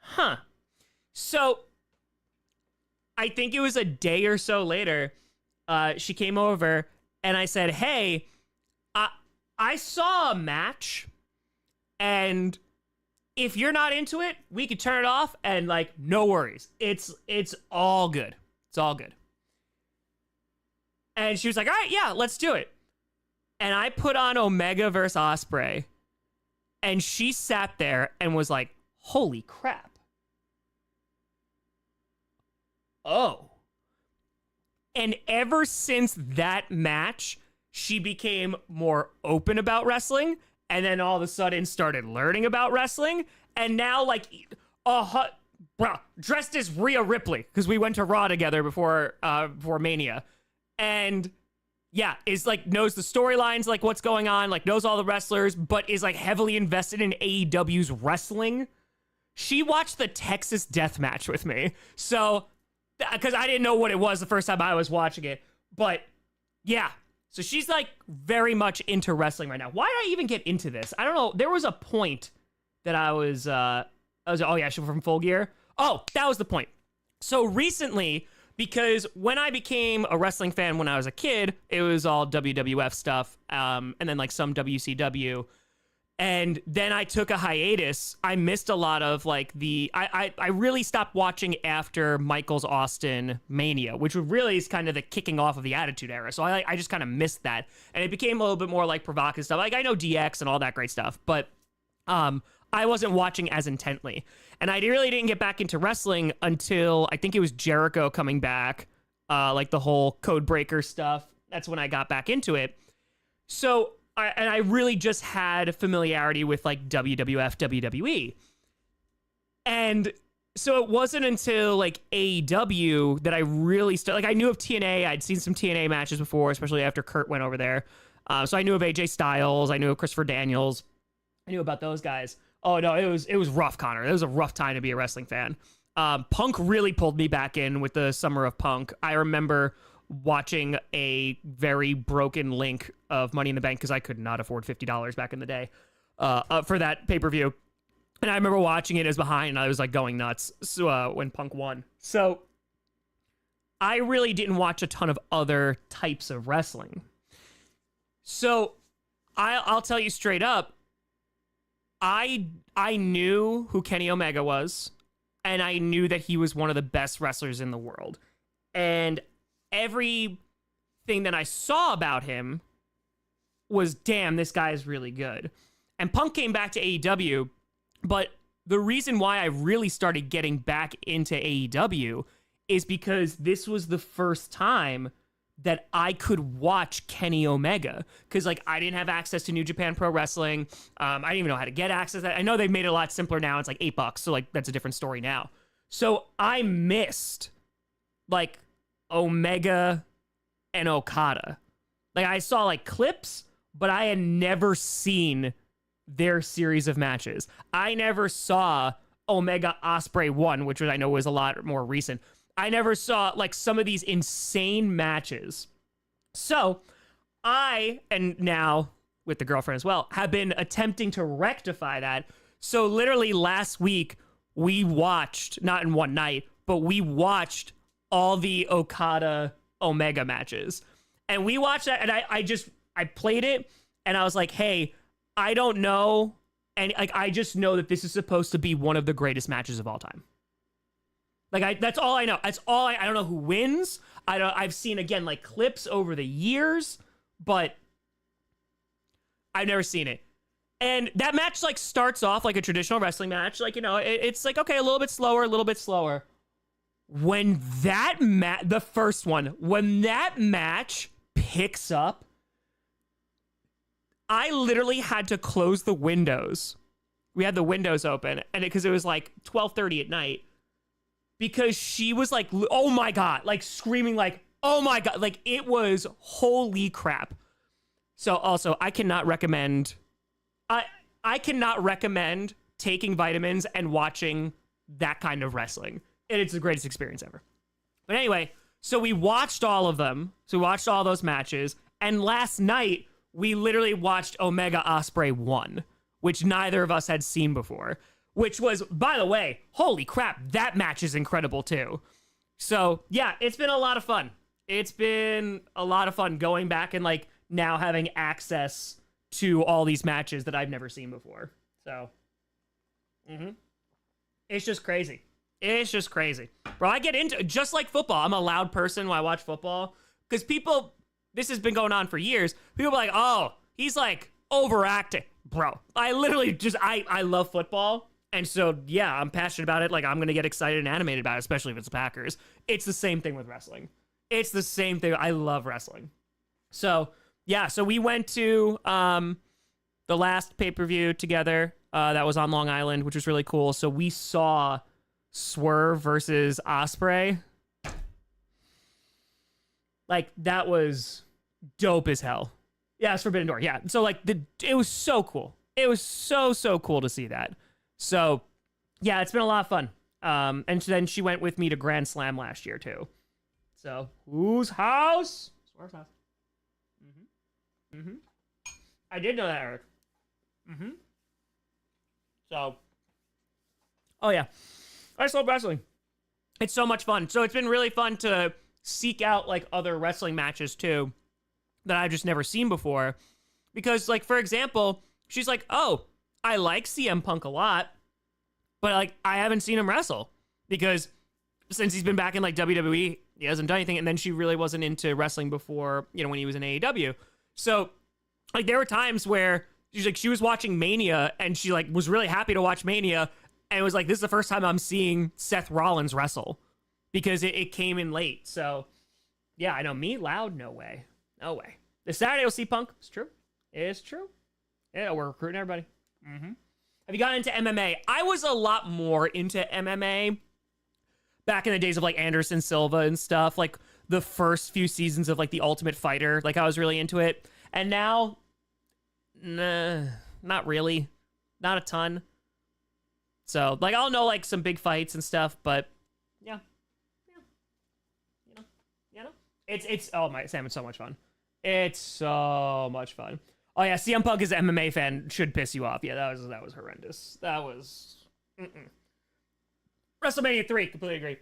Huh. So I think it was a day or so later, she came over and I said, hey, I saw a match, and if you're not into it, we could turn it off and like, no worries. It's all good. It's all good. And she was like, all right, yeah, let's do it. And I put on Omega versus Ospreay, and she sat there and was like, holy crap. Oh. And ever since that match, she became more open about wrestling, and then all of a sudden started learning about wrestling. And now, like, dressed as Rhea Ripley, because we went to Raw together before Mania. And yeah, is like knows the storylines, like what's going on, like knows all the wrestlers, but is like heavily invested in AEW's wrestling. She watched the Texas Death Match with me. So, because I didn't know what it was the first time I was watching it. But yeah, so she's like very much into wrestling right now. Why did I even get into this? I don't know. There was a point that I was oh yeah, she's from Full Gear. Oh, that was the point. So recently, because when I became a wrestling fan when I was a kid, it was all WWF stuff, and then like some WCW. And then I took a hiatus. I missed a lot of like I really stopped watching after Michaels Austin Mania, which really is kind of the kicking off of the Attitude Era. So I just kind of missed that. And it became a little bit more like provocative stuff. Like I know DX and all that great stuff, but I wasn't watching as intently. And I really didn't get back into wrestling until I think it was Jericho coming back, like the whole Code Breaker stuff. That's when I got back into it. So I really just had familiarity with like WWF, WWE. And so it wasn't until like AEW that I really started. Like I knew of TNA. I'd seen some TNA matches before, especially after Kurt went over there. So I knew of AJ Styles. I knew of Christopher Daniels. I knew about those guys. Oh no, it was rough, Connor. It was a rough time to be a wrestling fan. Punk really pulled me back in with the Summer of Punk. I remember watching a very broken link of Money in the Bank because I could not afford $50 back in the day for that pay-per-view. And I remember watching it as behind and I was like going nuts when Punk won. So I really didn't watch a ton of other types of wrestling. So I'll tell you straight up, I knew who Kenny Omega was, and I knew that he was one of the best wrestlers in the world. And everything that I saw about him was, damn, this guy is really good. And Punk came back to AEW, but the reason why I really started getting back into AEW is because this was the first time that I could watch Kenny Omega, because like I didn't have access to New Japan Pro Wrestling. I didn't even know how to get access. I know they've made it a lot simpler now. It's like $8, so like that's a different story now. So I missed like Omega and Okada. Like I saw like clips, but I had never seen their series of matches. I never saw Omega Ospreay 1, which I know was a lot more recent. I never saw like some of these insane matches. So I, and now with the girlfriend as well, have been attempting to rectify that. So literally last week we watched, not in one night, but we watched all the Okada Omega matches. And we watched that and I played it and I was like, hey, I don't know. And like, I just know that this is supposed to be one of the greatest matches of all time. Like that's all I know. That's all I don't know who wins. I've seen again like clips over the years, but I've never seen it. And that match like starts off like a traditional wrestling match. Like, you know, it's like, okay, a little bit slower. When that the first one, when that match picks up, I literally had to close the windows. We had the windows open and because it was like 12:30 at night. Because she was like, oh my God, like screaming like, oh my God, like it was holy crap. So also I cannot recommend taking vitamins and watching that kind of wrestling. It's the greatest experience ever. But anyway, so we watched all of them. So we watched all those matches. And last night we literally watched Omega Ospreay 1, which neither of us had seen before. Which was, by the way, holy crap, that match is incredible too. So yeah, it's been a lot of fun. It's been a lot of fun going back and like now having access to all these matches that I've never seen before. So, it's just crazy. It's just crazy. Bro, I get into, just like football, I'm a loud person when I watch football. Because people, this has been going on for years, people are like, oh, he's like overacting. Bro, I literally just, I love football. And so, yeah, I'm passionate about it. Like, I'm going to get excited and animated about it, especially if it's the Packers. It's the same thing with wrestling. It's the same thing. I love wrestling. So, yeah, so we went to the last pay-per-view together that was on Long Island, which was really cool. So we saw Swerve versus Ospreay. Like, that was dope as hell. Yeah, it's Forbidden Door. Yeah. So like it was so cool. It was so cool to see that. So yeah, it's been a lot of fun. And then she went with me to Grand Slam last year too. So whose house? Swear's house. I did know that, Eric. So, oh yeah, I just love wrestling. It's so much fun. So it's been really fun to seek out like other wrestling matches too that I've just never seen before. Because like, for example, she's like, oh, I like CM Punk a lot, but like I haven't seen him wrestle because since he's been back in like WWE, he hasn't done anything. And then she really wasn't into wrestling before, you know, when he was in AEW. So like there were times where she's like, she was watching Mania and she like was really happy to watch Mania. And it was like, this is the first time I'm seeing Seth Rollins wrestle because it came in late. So yeah, I know me loud. No way. No way. This Saturday we'll see Punk. It's true. It's true. Yeah, we're recruiting everybody. Have you gotten into MMA? I was a lot more into MMA back in the days of like Anderson Silva and stuff, like the first few seasons of like The Ultimate Fighter. Like I was really into it. And now, nah, not really. Not a ton. So like I'll know like some big fights and stuff, but yeah. You know. It's oh my Sam, it's so much fun. It's so much fun. Oh yeah, CM Punk as an MMA fan should piss you off. Yeah, that was horrendous. That was WrestleMania 3, completely agree.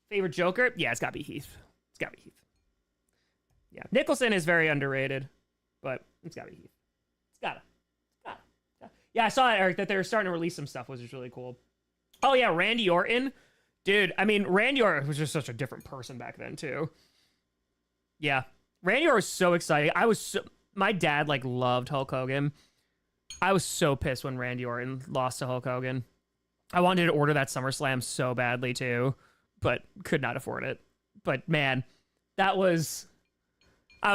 Favorite Joker? Yeah, it's gotta be Heath. Yeah, Nicholson is very underrated, but it's gotta be Heath. It's gotta. Yeah, I saw it, Eric, that they were starting to release some stuff, which is really cool. Oh yeah, Randy Orton. Dude, I mean, Randy Orton was just such a different person back then, too. Yeah. Randy Orton was so exciting. My dad, like, loved Hulk Hogan. I was so pissed when Randy Orton lost to Hulk Hogan. I wanted to order that SummerSlam so badly, too, but could not afford it. But, man, I was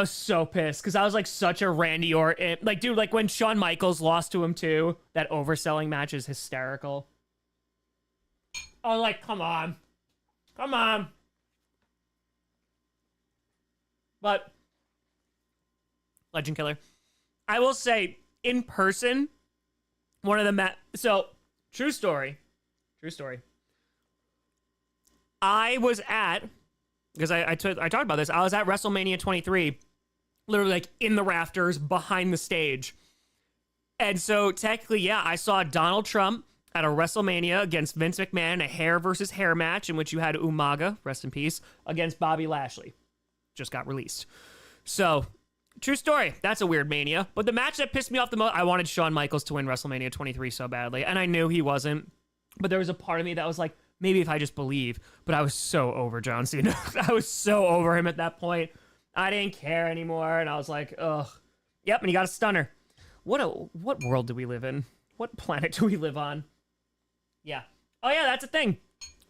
so pissed because I was like such a Randy Orton. Like, dude, like when Shawn Michaels lost to him too, that overselling match is hysterical. Oh, like, come on. But, Legend Killer. I will say, in person, one of the so, true story. I was at, because I talked about this, I was at WrestleMania 23, literally like in the rafters behind the stage. And so technically, yeah, I saw Donald Trump at a WrestleMania against Vince McMahon, a hair versus hair match in which you had Umaga, rest in peace, against Bobby Lashley. Just got released. So, true story. That's a weird Mania. But the match that pissed me off the most, I wanted Shawn Michaels to win WrestleMania 23 so badly. And I knew he wasn't. But there was a part of me that was like, maybe if I just believe. But I was so over John Cena. I was so over him at that point. I didn't care anymore. And I was like, ugh. Yep, and he got a stunner. What world do we live in? What planet do we live on? Yeah. Oh, yeah, that's a thing.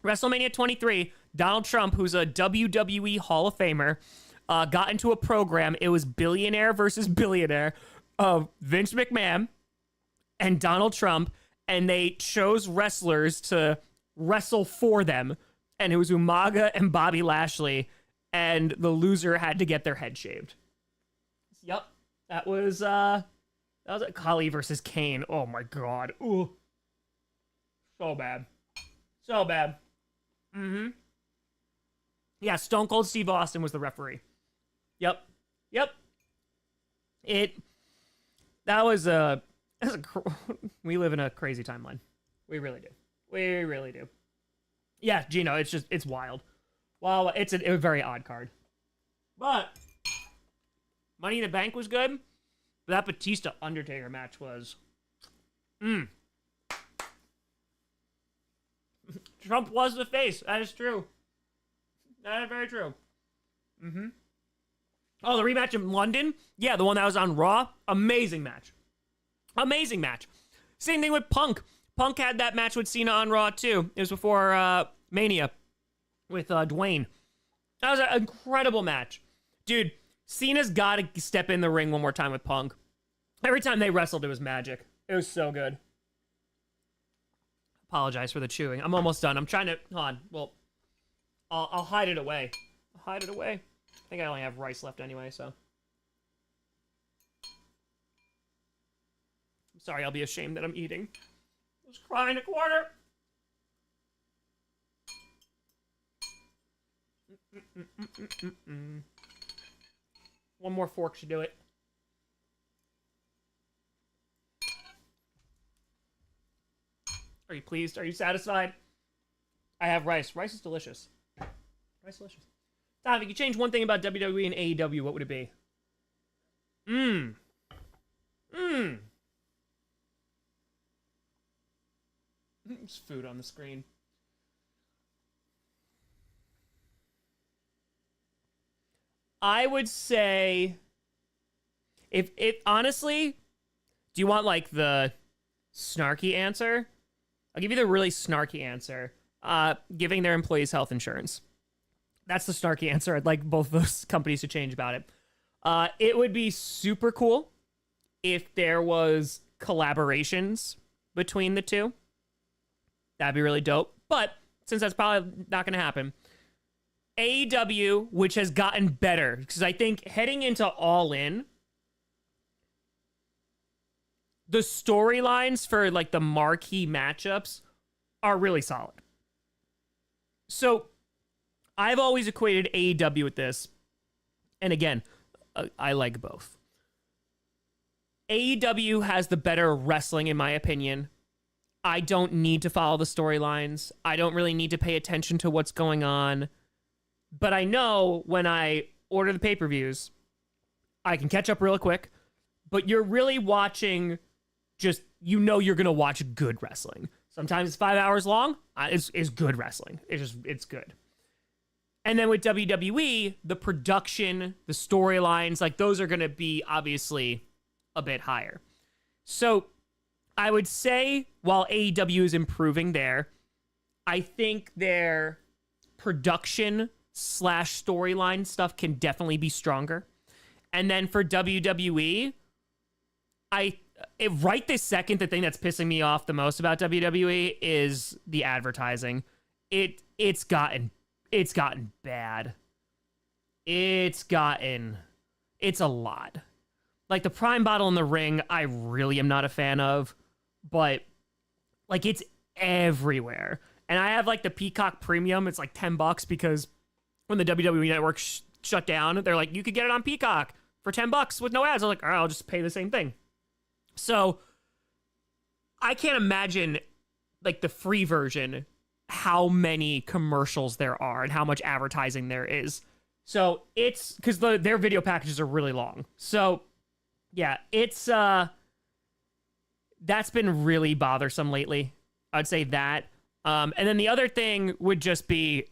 WrestleMania 23, Donald Trump, who's a WWE Hall of Famer, got into a program. It was billionaire versus billionaire of Vince McMahon and Donald Trump. And they chose wrestlers to wrestle for them. And it was Umaga and Bobby Lashley. And the loser had to get their head shaved. Yep. That was Khali versus Kane. Oh my God. Ooh. So bad. Yeah, Stone Cold Steve Austin was the referee. Yep. We live in a crazy timeline. We really do. Yeah, Gino, it's wild. Wow, it's a very odd card. But Money in the Bank was good. But that Batista Undertaker match was Trump was the face. That is true. That is very true. Oh, the rematch in London? Yeah, the one that was on Raw. Amazing match. Same thing with Punk. Punk had that match with Cena on Raw, too. It was before Mania with Dwayne. That was an incredible match. Dude, Cena's got to step in the ring one more time with Punk. Every time they wrestled, it was magic. It was so good. Apologize for the chewing. I'm almost done. I'm trying to... Hold on. Well, I'll hide it away. I think I only have rice left anyway, so... Sorry, I'll be ashamed that I'm eating. I was crying a quarter. One more fork should do it. Are you pleased? Are you satisfied? I have rice. Rice is delicious. Rice is delicious. Tom, if you could change one thing about WWE and AEW, what would it be? There's food on the screen. I would say, if it honestly, do you want like the snarky answer? I'll give you the really snarky answer. Giving their employees health insurance. That's the snarky answer. I'd like both those companies to change about it. It would be super cool if there was collaborations between the two. That'd be really dope. But since that's probably not going to happen, AEW, which has gotten better, because I think heading into All In, the storylines for like the marquee matchups are really solid. So I've always equated AEW with this. And again, I like both. AEW has the better wrestling, in my opinion. I don't need to follow the storylines. I don't really need to pay attention to what's going on. But I know when I order the pay-per-views, I can catch up real quick. But you're really watching just, you know you're going to watch good wrestling. Sometimes it's 5 hours long. It's good wrestling. It's good. And then with WWE, the production, the storylines, like those are going to be obviously a bit higher. So I would say while AEW is improving there, I think their production / storyline stuff can definitely be stronger. And then for WWE, right this second, the thing that's pissing me off the most about WWE is the advertising. It's gotten bad. It's a lot. Like the Prime bottle in the ring, I really am not a fan of, but like it's everywhere. And I have like the Peacock Premium. It's like $10 because when the WWE Network shut down, they're like, you could get it on Peacock for $10 with no ads. I'm like, all right, I'll just pay the same thing. So I can't imagine like the free version, how many commercials there are and how much advertising there is. So it's because their video packages are really long. So yeah, it's that's been really bothersome lately. I'd say that. And then the other thing would just be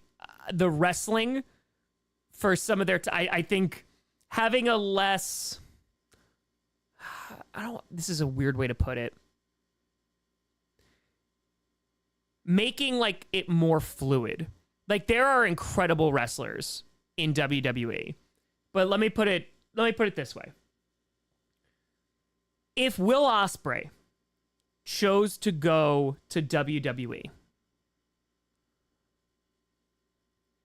the wrestling for some of their I think having a less, this is a weird way to put it, making like it more fluid. Like there are incredible wrestlers in WWE, but let me put it this way. If Will Ospreay chose to go to WWE,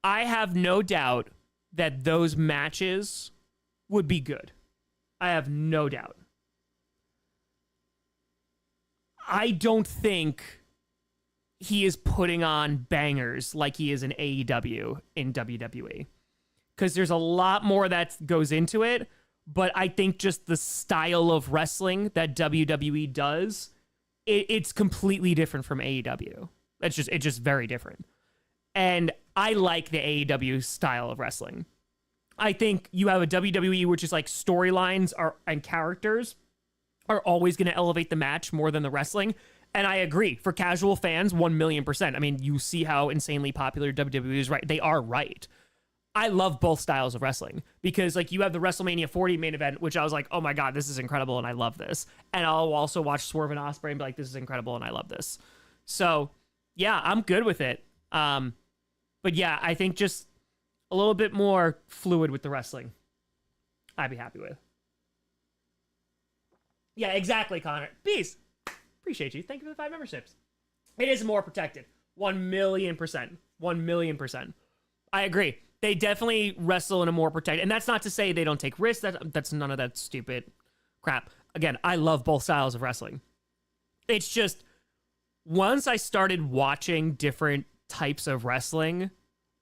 I have no doubt that those matches would be good. I have no doubt. I don't think he is putting on bangers like he is in AEW in WWE. Because there's a lot more that goes into it. But I think just the style of wrestling that WWE does, it's completely different from AEW. It's just very different. And I like the AEW style of wrestling. I think you have a WWE, which is like storylines and characters are always going to elevate the match more than the wrestling. And I agree. For casual fans, 1,000,000%. I mean, you see how insanely popular WWE is, right? They are right. I love both styles of wrestling because like you have the WrestleMania 40 main event, which I was like, oh my God, this is incredible. And I love this. And I'll also watch Swerve and Ospreay and be like, this is incredible. And I love this. So yeah, I'm good with it. But yeah, I think just a little bit more fluid with the wrestling, I'd be happy with. Yeah, exactly, Connor. Peace. Appreciate you. Thank you for the 5 memberships. It is more protected. 1,000,000%. 1,000,000%. I agree. They definitely wrestle in a more protected, and that's not to say they don't take risks. That's none of that stupid crap. Again, I love both styles of wrestling. It's just once I started watching different types of wrestling,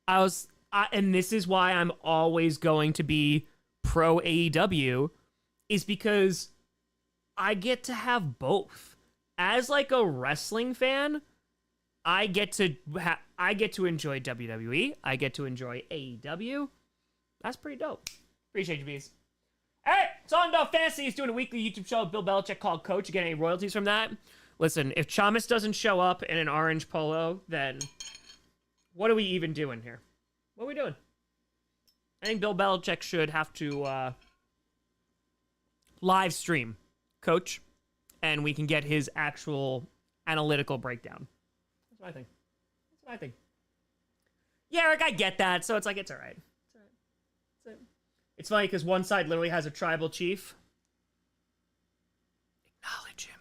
and this is why I'm always going to be pro AEW, is because I get to have both. As like a wrestling fan, I get to enjoy WWE. I get to enjoy AEW. That's pretty dope. Appreciate you, bees. All right, so on to Fantasy is doing a weekly YouTube show with Bill Belichick called Coach. You get any royalties from that? Listen, if Chamas doesn't show up in an orange polo, then what are we even doing here? What are we doing? I think Bill Belichick should have to live stream Coach, and we can get his actual analytical breakdown. That's what I think. That's what I think. Yeah, Eric, I get that. So it's like, it's all right. It's all right. It's it. It's funny because one side literally has a tribal chief. Acknowledge him.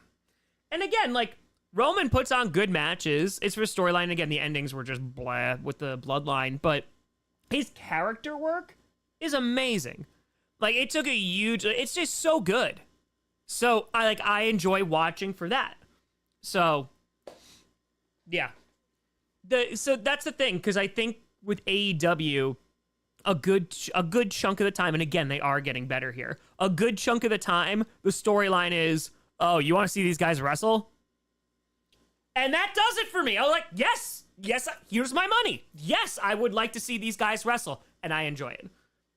And again, like, Roman puts on good matches. It's for storyline. Again, the endings were just blah with the bloodline, but his character work is amazing. Like, it took a huge, it's just so good. So I enjoy watching for that. So yeah. So that's the thing, because I think with AEW, a good chunk of the time, and again, they are getting better here. A good chunk of the time, the storyline is, oh, you want to see these guys wrestle? And that does it for me. I'm like, yes, here's my money. Yes, I would like to see these guys wrestle, and I enjoy it.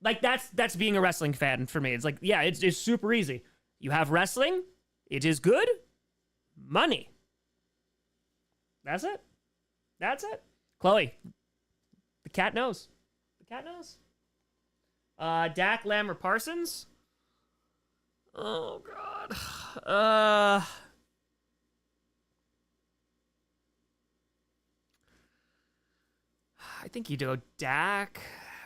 Like, that's being a wrestling fan for me. It's like, yeah, it's super easy. You have wrestling, it is good, money. That's it. That's it. Chloe, the cat knows. The cat knows. Dak, Lamb, or Parsons? Oh, God. I think you do Dak.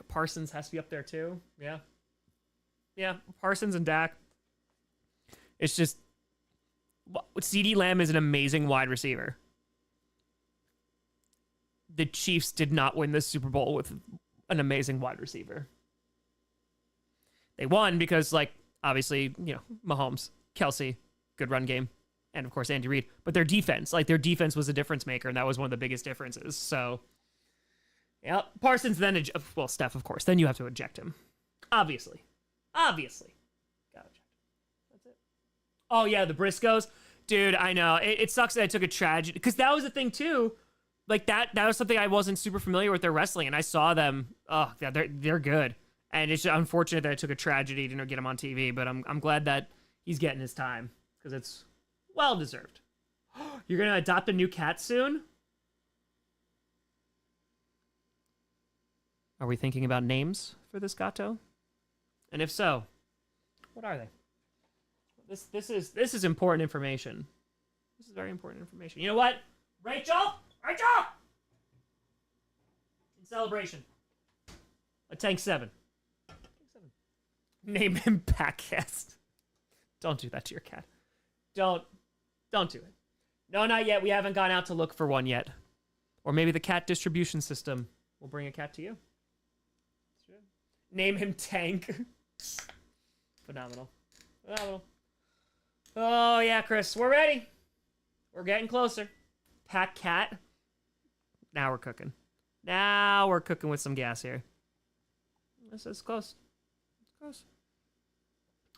Parsons has to be up there too. Yeah. Yeah, Parsons and Dak. It's just, CeeDee Lamb is an amazing wide receiver. The Chiefs did not win the Super Bowl with an amazing wide receiver. They won because, like, obviously, you know, Mahomes, Kelsey, good run game, and of course Andy Reid. But their defense was a difference maker, and that was one of the biggest differences. So, yeah, Parsons then, well, Steph, of course. Then you have to eject him. Obviously. Gotta eject him. That's it. Oh, yeah, the Briscoes. Dude, I know. It sucks that I took a tragedy, because that was the thing, too. Like, that was something I wasn't super familiar with their wrestling, and I saw them. Oh, yeah, they're good. And it's unfortunate that I took a tragedy to get him on TV, but I'm glad that he's getting his time, because it's well-deserved. You're going to adopt a new cat soon? Are we thinking about names for this gato? And if so, what are they? This is important information. This is very important information. You know what? Rachel! In celebration. A Tank 7. Name him Packcast. Don't do that to your cat. Don't do it. No, not yet. We haven't gone out to look for one yet. Or maybe the cat distribution system will bring a cat to you. Name him Tank. Phenomenal. Oh, yeah, Chris. We're ready. We're getting closer. Pack cat. Now we're cooking. Now we're cooking with some gas here. This is close. It's close.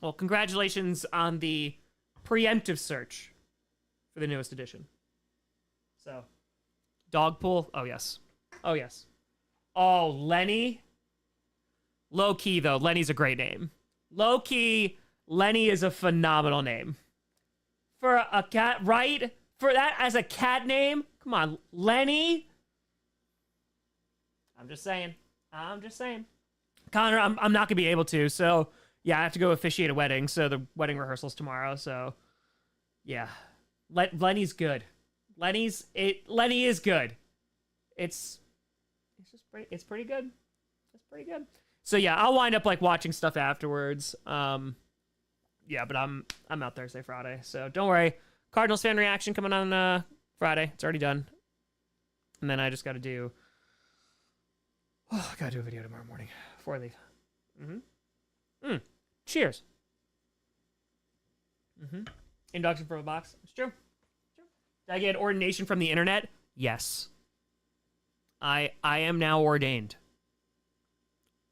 Well, congratulations on the preemptive search for the newest edition. So, Dogpool. Oh, yes. Oh, Lenny. Low-key, though, Lenny's a great name. Low-key, Lenny is a phenomenal name. For a cat, right? For that as a cat name? Come on, Lenny? I'm just saying. Connor, I'm not going to be able to, so, yeah, I have to go officiate a wedding, so the wedding rehearsal's tomorrow, so, yeah. Lenny's good. Lenny is good. It's pretty good. It's pretty good. So yeah, I'll wind up like watching stuff afterwards. Yeah, but I'm out Thursday, Friday, so don't worry. Cardinals fan reaction coming on Friday. It's already done, and then I just got to do. Oh, I gotta do a video tomorrow morning before I leave. Cheers. Induction from a box. It's true. Did I get ordination from the internet? Yes. I am now ordained.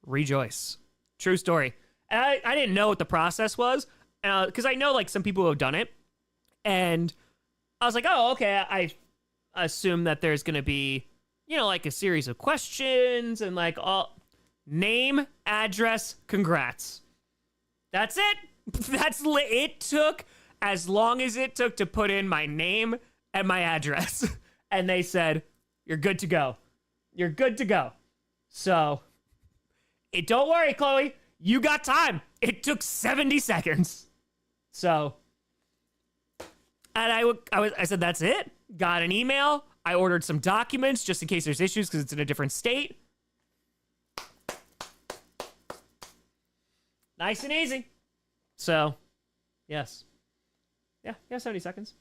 Rejoice. True story. And I didn't know what the process was, because I know like some people who have done it, and I was like, oh, okay. I assume that there's gonna be, you know, like a series of questions and like all name, address, congrats. That's it. It took as long as it took to put in my name and my address, and they said, "You're good to go. You're good to go." So, don't worry, Chloe. You got time. It took 70 seconds. So, and I said, that's it. Got an email. I ordered some documents just in case there's issues because it's in a different state. Nice and easy. So, yes. Yeah, 70 seconds.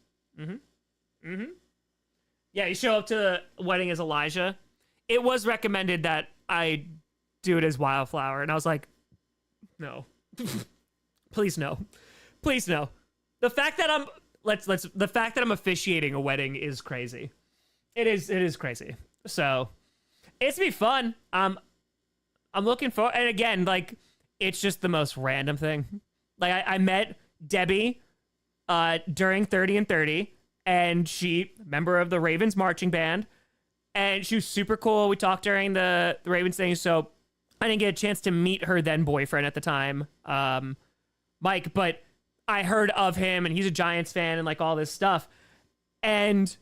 Yeah, you show up to the wedding as Elijah. It was recommended that I do it as Wildflower, and I was like, no. Please no. Please no. The fact that I'm officiating a wedding is crazy. It is crazy. So, it's gonna be fun. I'm looking for, and again, like, it's just the most random thing. Like, I met Debbie during 30 and 30, and she, member of the Ravens marching band, and she was super cool. We talked during the Ravens thing, so I didn't get a chance to meet her then boyfriend at the time, Mike, but I heard of him, and he's a Giants fan, and like all this stuff. And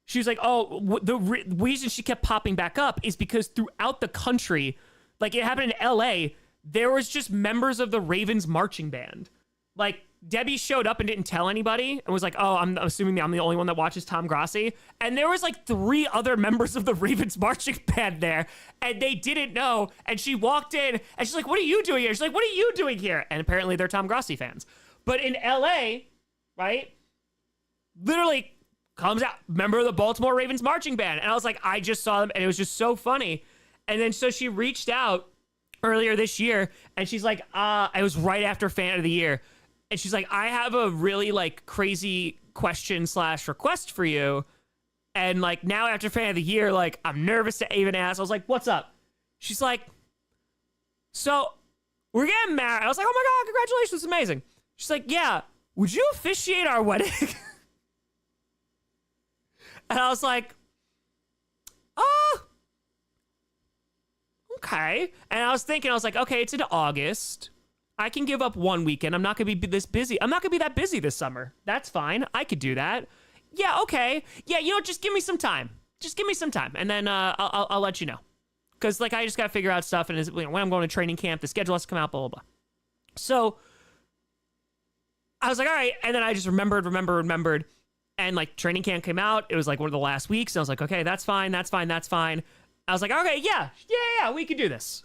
she was like, oh, the reason she kept popping back up is because throughout the country, like it happened in LA, there was just members of the Ravens marching band. Like, Debbie showed up and didn't tell anybody and was like, oh, I'm assuming I'm the only one that watches Tom Grossi. And there was like 3 other members of the Ravens marching band there, and they didn't know. And she walked in and she's like, what are you doing here? She's like, what are you doing here? And apparently they're Tom Grossi fans. But in LA, right, literally comes out, member of the Baltimore Ravens marching band. And I was like, I just saw them, and it was just so funny. And then so she reached out earlier this year, and she's like, it was right after Fan of the Year. And she's like, I have a really like crazy question / request for you. And like now after Fan of the Year, like I'm nervous to even ask. I was like, what's up? She's like, so we're getting married. I was like, oh my God, congratulations. It's amazing. She's like, yeah, would you officiate our wedding? And I was like, oh, okay. And I was thinking, I was like, okay, it's in August. I can give up one weekend. I'm not going to be this busy. I'm not going to be that busy this summer. That's fine. I could do that. Yeah, okay. Yeah, you know, just give me some time. Just give me some time. And then I'll let you know. Because, like, I just got to figure out stuff. And when I'm going to training camp, the schedule has to come out, blah, blah, blah. So I was like, all right. And then I just remembered. And, like, training camp came out. It was, like, one of the last weeks. And I was like, okay, that's fine. I was like, okay, yeah, we could do this.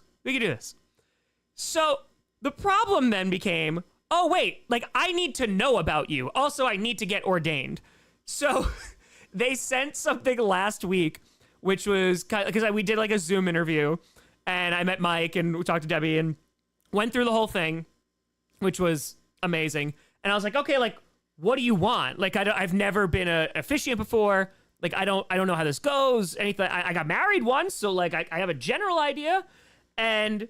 So the problem then became, oh, wait, like, I need to know about you. Also, I need to get ordained. So they sent something last week, which was kind of, because we did, like, a Zoom interview, and I met Mike, and we talked to Debbie, and went through the whole thing, which was amazing. And I was like, okay, like, what do you want? Like, I've never been an officiant before. Like, I don't know how this goes. Anything. I got married once, so, like, I have a general idea. And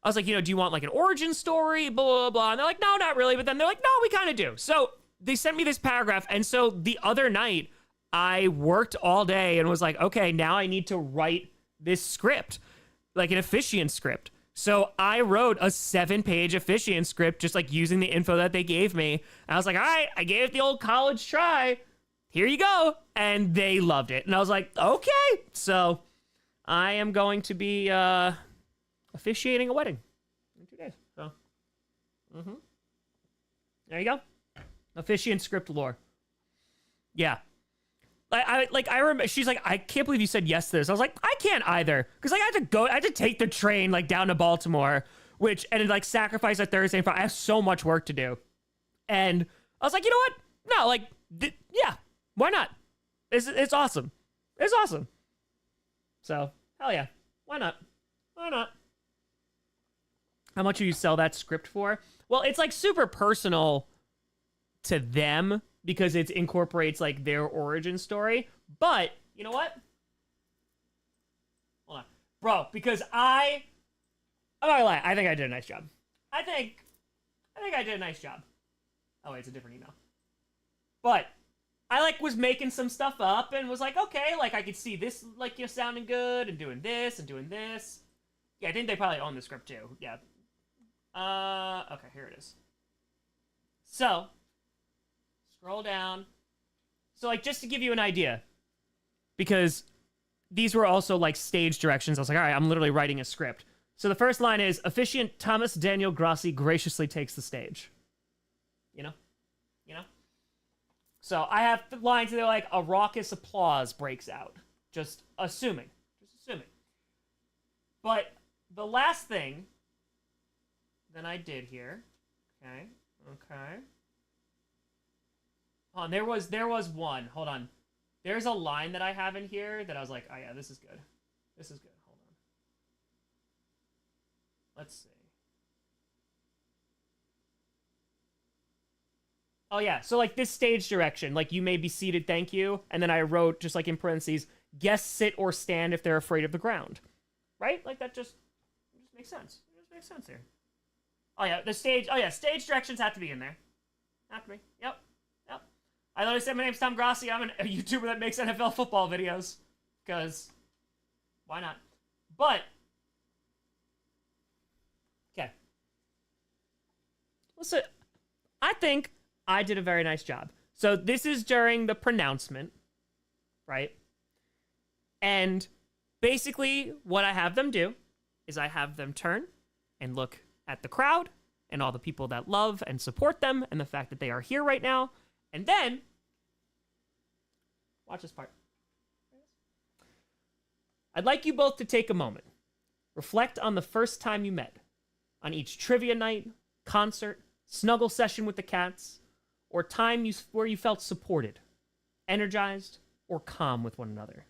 I was like, you know, do you want like an origin story, blah, blah, blah. And they're like, no, not really. But then they're like, no, we kind of do. So they sent me this paragraph. And so the other night I worked all day and was like, okay, now I need to write this script, like an officiant script. So I wrote a 7-page officiant script, just like using the info that they gave me. And I was like, all right, I gave it the old college try. Here you go. And they loved it. And I was like, okay. So I am going to be, officiating a wedding in 2 days. So, there you go. Officiant script lore. Yeah. I remember, she's like, I can't believe you said yes to this. I was like, I can't either. Because like, I had to take the train like down to Baltimore, and like sacrifice a Thursday and Friday. I have so much work to do. And I was like, you know what? No, like, yeah, why not? It's awesome. It's awesome. So, hell yeah. Why not? How much do you sell that script for? Well, it's like super personal to them. because it incorporates like their origin story. But you know what? Hold on, bro. Because I'm not gonna lie. I think I did a nice job. I think I did a nice job. Oh wait, it's a different email. But I like was making some stuff up and was like, okay, like I could see this like sounding good and doing this and doing this. Yeah, I think they probably own the script too. Yeah. Okay, here it is. So, scroll down. So like just to give you an idea, because these were also like stage directions. I was like, all right, I'm literally writing a script. So the first line is, officiant Thomas Daniel Grossi graciously takes the stage. You know? So I have lines that are like, a raucous applause breaks out. Just assuming. But the last thing that I did here, okay. Oh, there was one. Hold on. There's a line that I have in here that I was like, oh yeah, this is good. Hold on. Let's see. Oh yeah, so like this stage direction, like you may be seated, thank you. And then I wrote just like in parentheses, guests sit or stand if they're afraid of the ground. Right? Like that just makes sense. It just makes sense here. Oh yeah, stage directions have to be in there. Have to be. Yep. I literally said my name's Tom Grossi. I'm a YouTuber that makes NFL football videos. Because why not? But okay. Listen, I think I did a very nice job. So this is during the pronouncement, right? And basically what I have them do is I have them turn and look at the crowd and all the people that love and support them and the fact that they are here right now. And then, watch this part. I'd like you both to take a moment. Reflect on the first time you met. On each trivia night, concert, snuggle session with the cats, or time where you felt supported, energized, or calm with one another.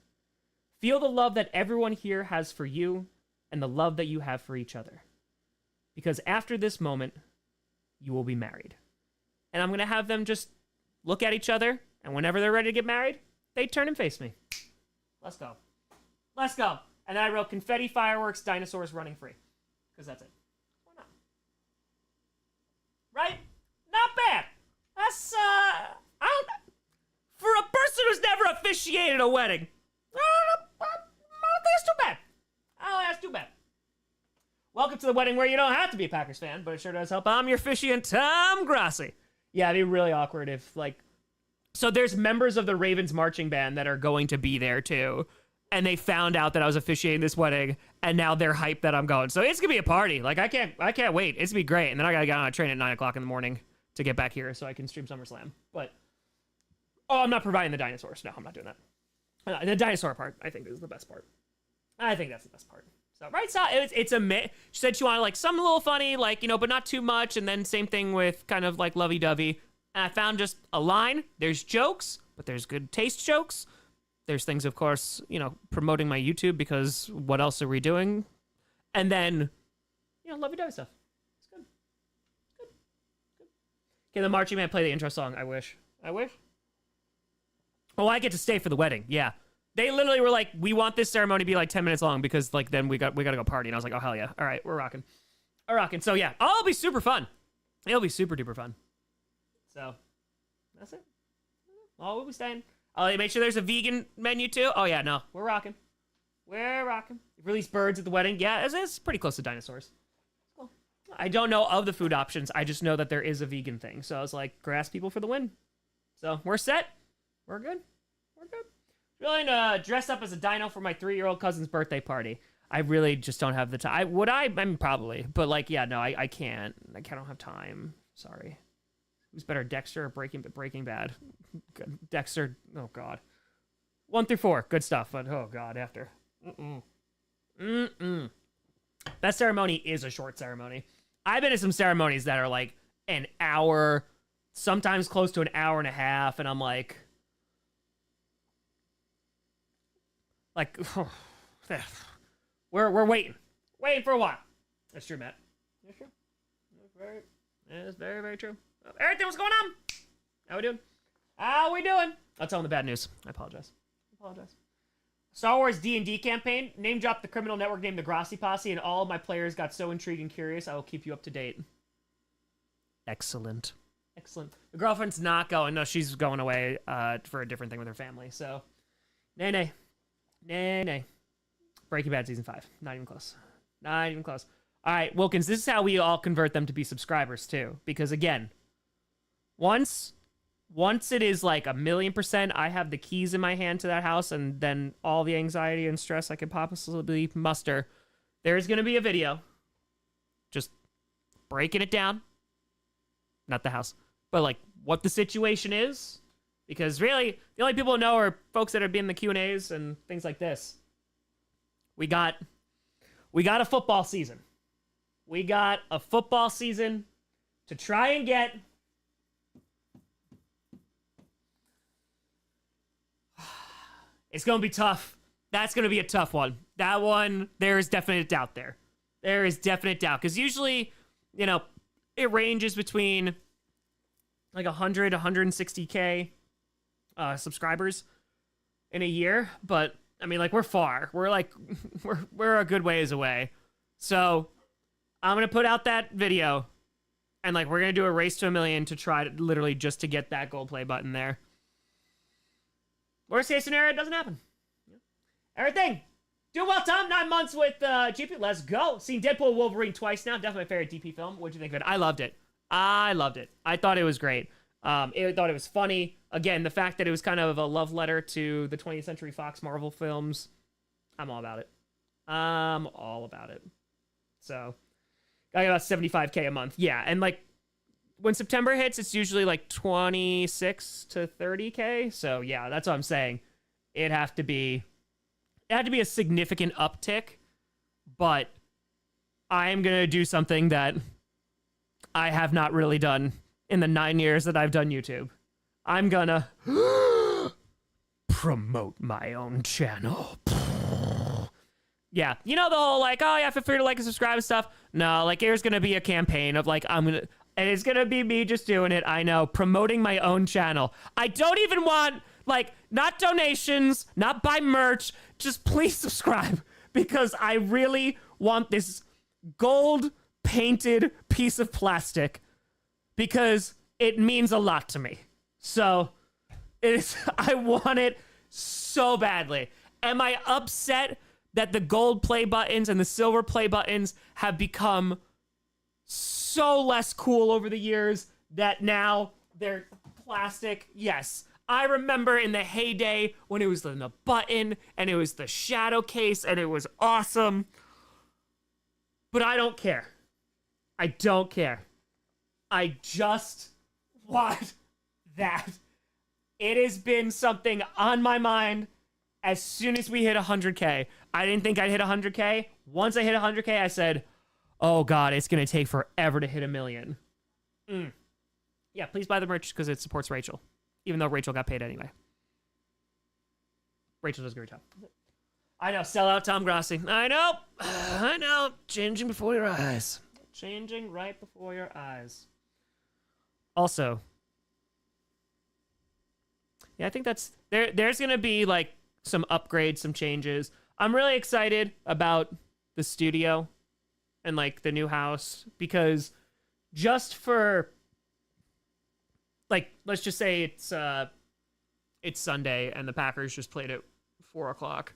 Feel the love that everyone here has for you and the love that you have for each other. Because after this moment, you will be married. And I'm going to have them just look at each other, and whenever they're ready to get married, they turn and face me. Let's go. And then I wrote confetti, fireworks, dinosaurs running free. Because that's it. Why not? Right? Not bad. That's, for a person who's never officiated a wedding, I don't think it's too bad. I don't think that's too bad. Welcome to the wedding where you don't have to be a Packers fan, but it sure does help. I'm your officiant, Tom Grossi. Yeah, it'd be really awkward if, like... So there's members of the Ravens marching band that are going to be there, too. And they found out that I was officiating this wedding, and now they're hyped that I'm going. So it's going to be a party. Like, I can't wait. It's going to be great. And then I got to get on a train at 9 o'clock in the morning to get back here so I can stream SummerSlam. But, I'm not providing the dinosaurs. No, I'm not doing that. The dinosaur part, I think, is the best part. I think that's the best part. So, right, so it's a she said she wanted like some little funny, like, but not too much. And then same thing with kind of like lovey-dovey. And I found just a line. There's jokes, but there's good taste jokes. There's things, of course, promoting my YouTube because what else are we doing? And then, lovey-dovey stuff. It's good. Okay, the marching band play the intro song. I wish. Oh, I get to stay for the wedding. Yeah. They literally were like, we want this ceremony to be like 10 minutes long because like then we got to go party. And I was like, oh, hell yeah. All right, we're rocking. So yeah, it'll be super fun. It'll be super duper fun. So that's it. Oh, we'll be staying. Oh, make sure there's a vegan menu too. Oh yeah, no, we're rocking. Release birds at the wedding. Yeah, it's pretty close to dinosaurs. Cool. I don't know of the food options. I just know that there is a vegan thing. So I was like, grass people for the win. So we're set. We're good. Really to dress up as a dino for my 3-year-old cousin's birthday party. I really just don't have the time. I mean, probably. But, like, yeah, no, I can't. I don't have time. Sorry. Who's better, Dexter or Breaking Bad? Dexter, oh, God. 1 through 4, good stuff. But, oh, God, after. That ceremony is a short ceremony. I've been to some ceremonies that are, like, an hour, sometimes close to an hour and a half. And I'm like... we're waiting for a while. That's true, Matt. That's true. That's very, very true. Everything, what's going on? How we doing? How we doing? I'll tell them the bad news. I apologize. Star Wars D&D campaign. Name dropped the criminal network named the Grossi Posse, and all of my players got so intrigued and curious, I will keep you up to date. Excellent. The girlfriend's not going. No, she's going away for a different thing with her family. So, nay. Breaking Bad Season 5. Not even close. All right, Wilkins, this is how we all convert them to be subscribers, too. Because, again, once it is like 1,000,000%, I have the keys in my hand to that house, and then all the anxiety and stress I could possibly muster, there's going to be a video just breaking it down. Not the house, but like what the situation is. Because really, the only people who know are folks that have been in the Q&As and things like this. We got a football season. We got a football season to try and get... It's going to be tough. That's going to be a tough one. That one, there is definite doubt there. There is definite doubt. Because usually, you know, it ranges between like 100, 160K subscribers in a year. But, I mean, like, we're far. We're like, we're a good ways away. So, I'm going to put out that video. And, like, we're going to do a race to 1,000,000 to try to literally just to get that gold play button there. Worst case scenario, it doesn't happen. Everything. Do well, Tom. 9 months with GP. Let's go. Seen Deadpool Wolverine twice now. Definitely my favorite DP film. What'd you think of it? I loved it. I thought it was great. Thought it was funny. Again, the fact that it was kind of a love letter to the 20th Century Fox Marvel films. I'm all about it. So, I got about 75K a month. Yeah, and like, when September hits, it's usually like 26 to 30K. So yeah, that's what I'm saying. It had to be a significant uptick, but I am going to do something that I have not really done in the 9 years that I've done YouTube. I'm gonna promote my own channel. Yeah, you know the whole like, oh yeah, feel free to like and subscribe and stuff. No, like there's going to be a campaign of like, and it's going to be me just doing it, I know, promoting my own channel. I don't even want, like, not donations, not buy merch, just please subscribe. Because I really want this gold-painted piece of plastic. Because it means a lot to me. So, I want it so badly. Am I upset that the gold play buttons and the silver play buttons have become so less cool over the years that now they're plastic? Yes. I remember in the heyday when it was the button and it was the shadow case and it was awesome. But I don't care. I just want that. It has been something on my mind as soon as we hit 100K. I didn't think I'd hit 100K. Once I hit 100K, I said, oh God, it's going to take forever to hit 1,000,000. Yeah, please buy the merch because it supports Rachel. Even though Rachel got paid anyway. Rachel does a great job. I know, sell out Tom Grossi. I know. Changing before your eyes. Changing right before your eyes. Also, yeah, I think that's... There's going to be, like, some upgrades, some changes. I'm really excited about the studio and like the new house because just for like, let's just say it's Sunday and the Packers just played at 4:00.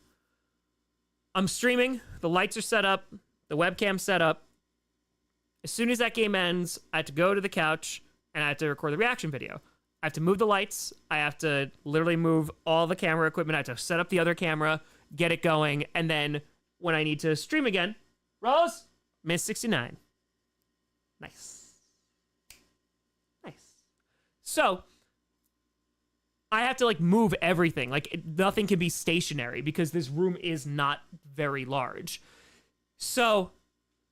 I'm streaming, the lights are set up, the webcam's set up. As soon as that game ends, I have to go to the couch and I have to record the reaction video. I have to move the lights. I have to literally move all the camera equipment. I have to set up the other camera, get it going, and then when I need to stream again, Rose, Miss 69. Nice. So, I have to like move everything. Like nothing can be stationary because this room is not very large. So,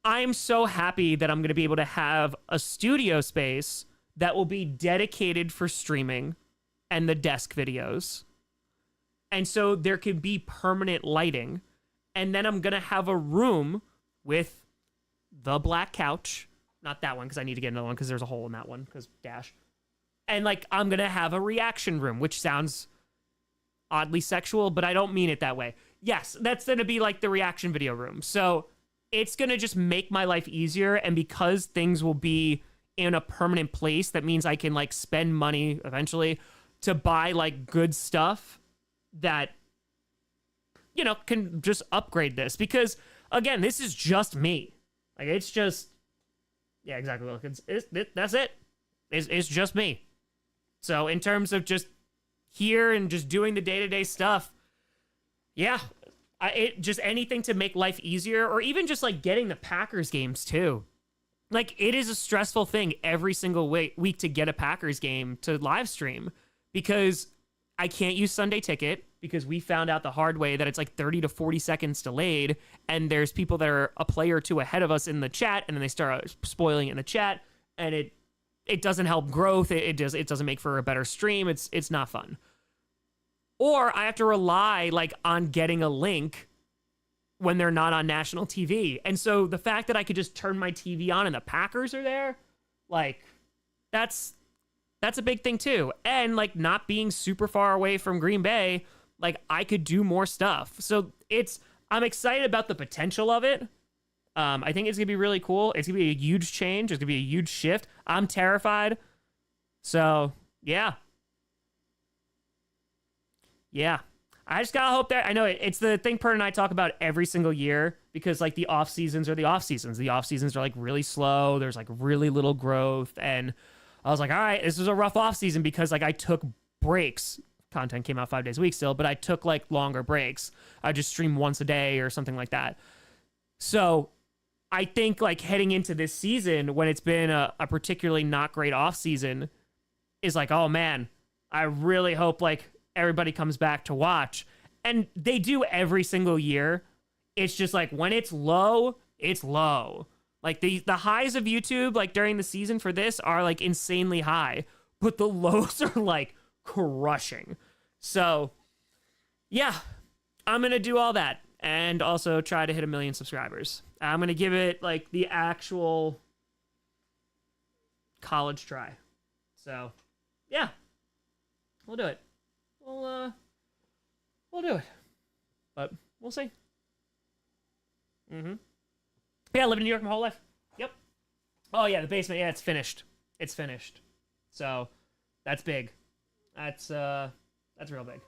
I'm so happy that I'm going to be able to have a studio space that will be dedicated for streaming and the desk videos. And so there could be permanent lighting. And then I'm going to have a room with the black couch. Not that one, because I need to get another one, because there's a hole in that one, because dash. And like, I'm going to have a reaction room, which sounds oddly sexual, but I don't mean it that way. Yes, that's going to be like the reaction video room. So it's going to just make my life easier. And because things will be in a permanent place, that means I can like spend money eventually to buy like good stuff that, you know, can just upgrade this. Because again, this is just me. Like, it's just, yeah, exactly. Look, that's it. It's just me. So in terms of just here and just doing the day-to-day stuff, yeah, it just anything to make life easier, or even just like getting the Packers games too. Like, it is a stressful thing every single week to get a Packers game to live stream, because I can't use Sunday Ticket because we found out the hard way that it's like 30 to 40 seconds delayed, and there's people that are a player or two ahead of us in the chat, and then they start spoiling it in the chat, and it doesn't help growth. It doesn't make for a better stream. It's not fun. Or I have to rely like on getting a link when they're not on national TV. And so the fact that I could just turn my TV on and the Packers are there, like, that's a big thing too. And like, not being super far away from Green Bay, like, I could do more stuff. So I'm excited about the potential of it. I think it's gonna be really cool. It's gonna be a huge change. It's gonna be a huge shift. I'm terrified. So yeah. I just gotta hope that, I know it's the thing Pert and I talk about every single year, because like the off seasons are the off seasons. The off seasons are like really slow. There's like really little growth. And I was like, all right, this is a rough off season because like I took breaks. Content came out 5 days a week still, but I took like longer breaks. I just stream once a day or something like that. So I think like heading into this season, when it's been a particularly not great off season, is like, oh man, I really hope like everybody comes back to watch. And they do every single year. It's just like, when it's low, it's low. Like the highs of YouTube, like during the season for this, are like insanely high, but the lows are like crushing. So yeah, I'm gonna do all that and also try to hit 1 million subscribers. I'm gonna give it like the actual college try. So yeah, we'll do it. We'll do it, but we'll see. Yeah, I lived in New York my whole life. Yep. Oh yeah, the basement. Yeah, it's finished. It's finished. So that's big. That's real big.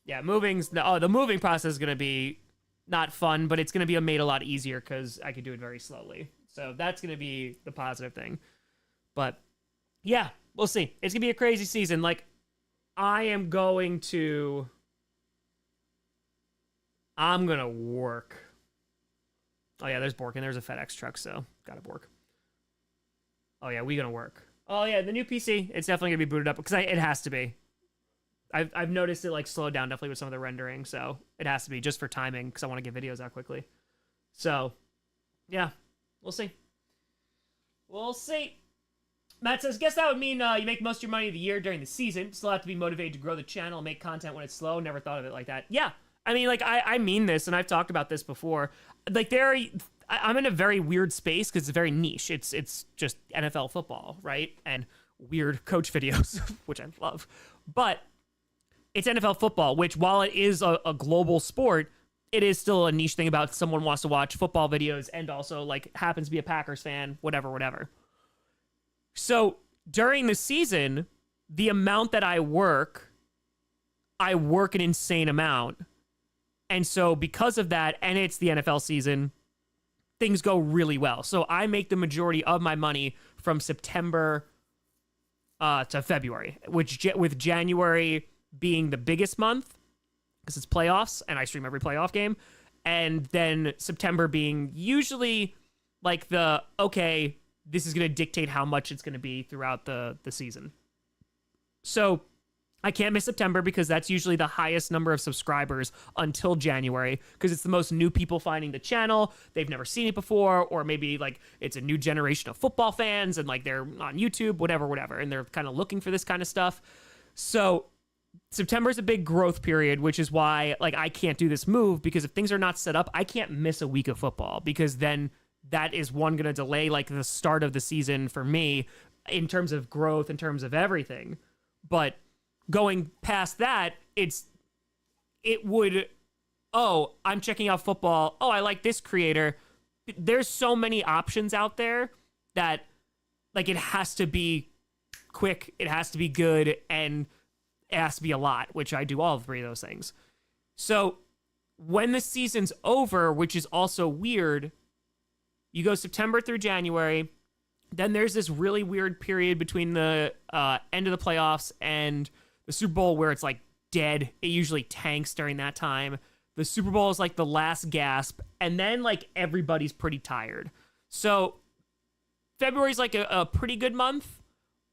Yeah, the moving process is gonna be not fun, but it's gonna be made a lot easier because I could do it very slowly. So that's gonna be the positive thing. But yeah, we'll see. It's gonna be a crazy season. Like, I'm gonna work. Oh yeah, there's Bork, and there's a FedEx truck, so gotta Bork. Oh yeah, we gonna work. Oh yeah, the new PC, it's definitely gonna be booted up because it has to be. I've noticed it like slowed down definitely with some of the rendering, so it has to be just for timing because I want to get videos out quickly. So yeah, we'll see. We'll see. Matt says, guess that would mean you make most of your money of the year during the season. Still have to be motivated to grow the channel and make content when it's slow. Never thought of it like that. Yeah. I mean, like, I mean this, and I've talked about this before. Like, I'm in a very weird space because it's very niche. It's just NFL football, right? And weird coach videos, which I love. But it's NFL football, which, while it is a global sport, it is still a niche thing about someone wants to watch football videos and also, like, happens to be a Packers fan, whatever. So during the season, the amount that I work an insane amount. And so because of that, and it's the NFL season, things go really well. So I make the majority of my money from September to February, with January being the biggest month because it's playoffs and I stream every playoff game. And then September being usually like this is going to dictate how much it's going to be throughout the season. So I can't miss September because that's usually the highest number of subscribers until January because it's the most new people finding the channel. They've never seen it before, or maybe like it's a new generation of football fans and like they're on YouTube, whatever, and they're kind of looking for this kind of stuff. So September is a big growth period, which is why like I can't do this move because if things are not set up, I can't miss a week of football because then that is going to delay like the start of the season for me in terms of growth, in terms of everything. But going past that, I'm checking out football. Oh, I like this creator. There's so many options out there that like it has to be quick, it has to be good, and it has to be a lot, which I do all three of those things. So when the season's over, which is also weird, you go September through January, then there's this really weird period between the end of the playoffs and the Super Bowl where it's like dead. It usually tanks during that time. The Super Bowl is like the last gasp, and then like everybody's pretty tired. So February's like a pretty good month,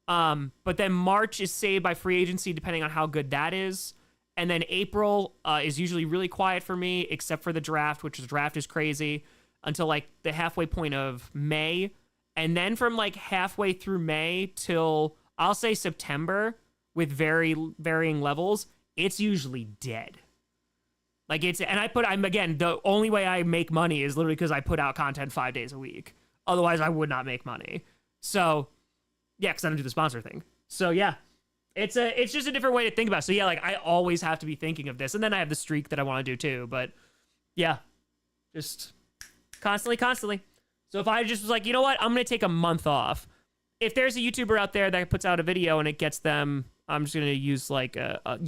but then March is saved by free agency depending on how good that is. And then April is usually really quiet for me, except for the draft, which the draft is crazy, until like the halfway point of May. And then from like halfway through May till I'll say September, with varying levels, it's usually dead. Like I'm again, the only way I make money is literally because I put out content 5 days a week. Otherwise I would not make money. So yeah, because I don't do the sponsor thing. So yeah, it's just a different way to think about it. So yeah, like I always have to be thinking of this. And then I have the streak that I want to do too. But yeah, just constantly. So if I just was like, you know what, I'm going to take a month off. If there's a YouTuber out there that puts out a video and it gets them, I'm just going to use like a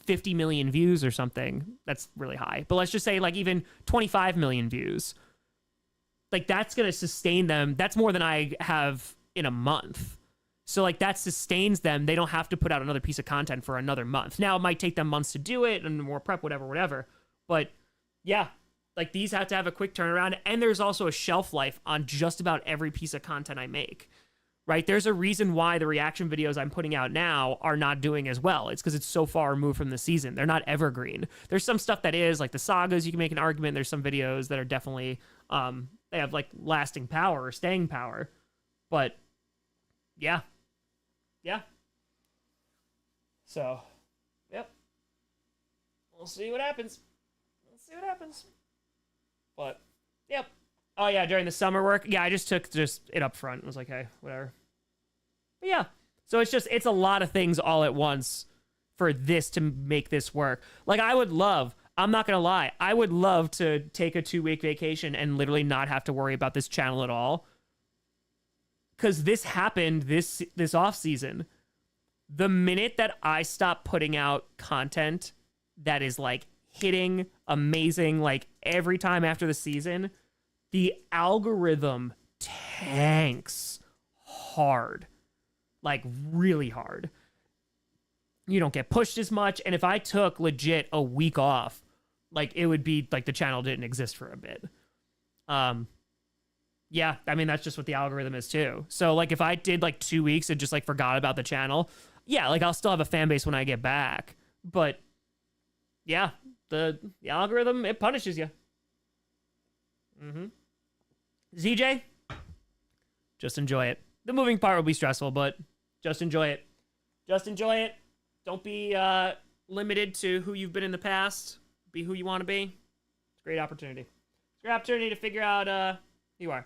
50 million views or something. That's really high. But let's just say like even 25 million views. Like that's going to sustain them. That's more than I have in a month. So like that sustains them. They don't have to put out another piece of content for another month. Now it might take them months to do it and more prep, whatever. But yeah, like these have to have a quick turnaround. And there's also a shelf life on just about every piece of content I make. Right? There's a reason why the reaction videos I'm putting out now are not doing as well. It's because it's so far removed from the season. They're not evergreen. There's some stuff that is, like the sagas, you can make an argument. There's some videos that are definitely, they have like lasting power or staying power. But yeah. So, yep. We'll see what happens. But, yep. Oh yeah, during the summer work, yeah, I just took it up front. I was like, hey, whatever. But yeah, so it's a lot of things all at once for this to make this work. Like I'm not gonna lie, I would love to take a 2-week vacation and literally not have to worry about this channel at all. Cause this happened this off season. The minute that I stop putting out content that is like hitting amazing, like every time after the season, the algorithm tanks hard, like really hard. You don't get pushed as much. And if I took legit a week off, like it would be like the channel didn't exist for a bit. Yeah, I mean, that's just what the algorithm is too. So like if I did like 2 weeks and just like forgot about the channel, yeah, like I'll still have a fan base when I get back. But yeah, the algorithm, it punishes you. ZJ, just enjoy it. The moving part will be stressful, but just enjoy it. Don't be limited to who you've been in the past. Be who you want to be. It's a great opportunity. It's a great opportunity to figure out who you are.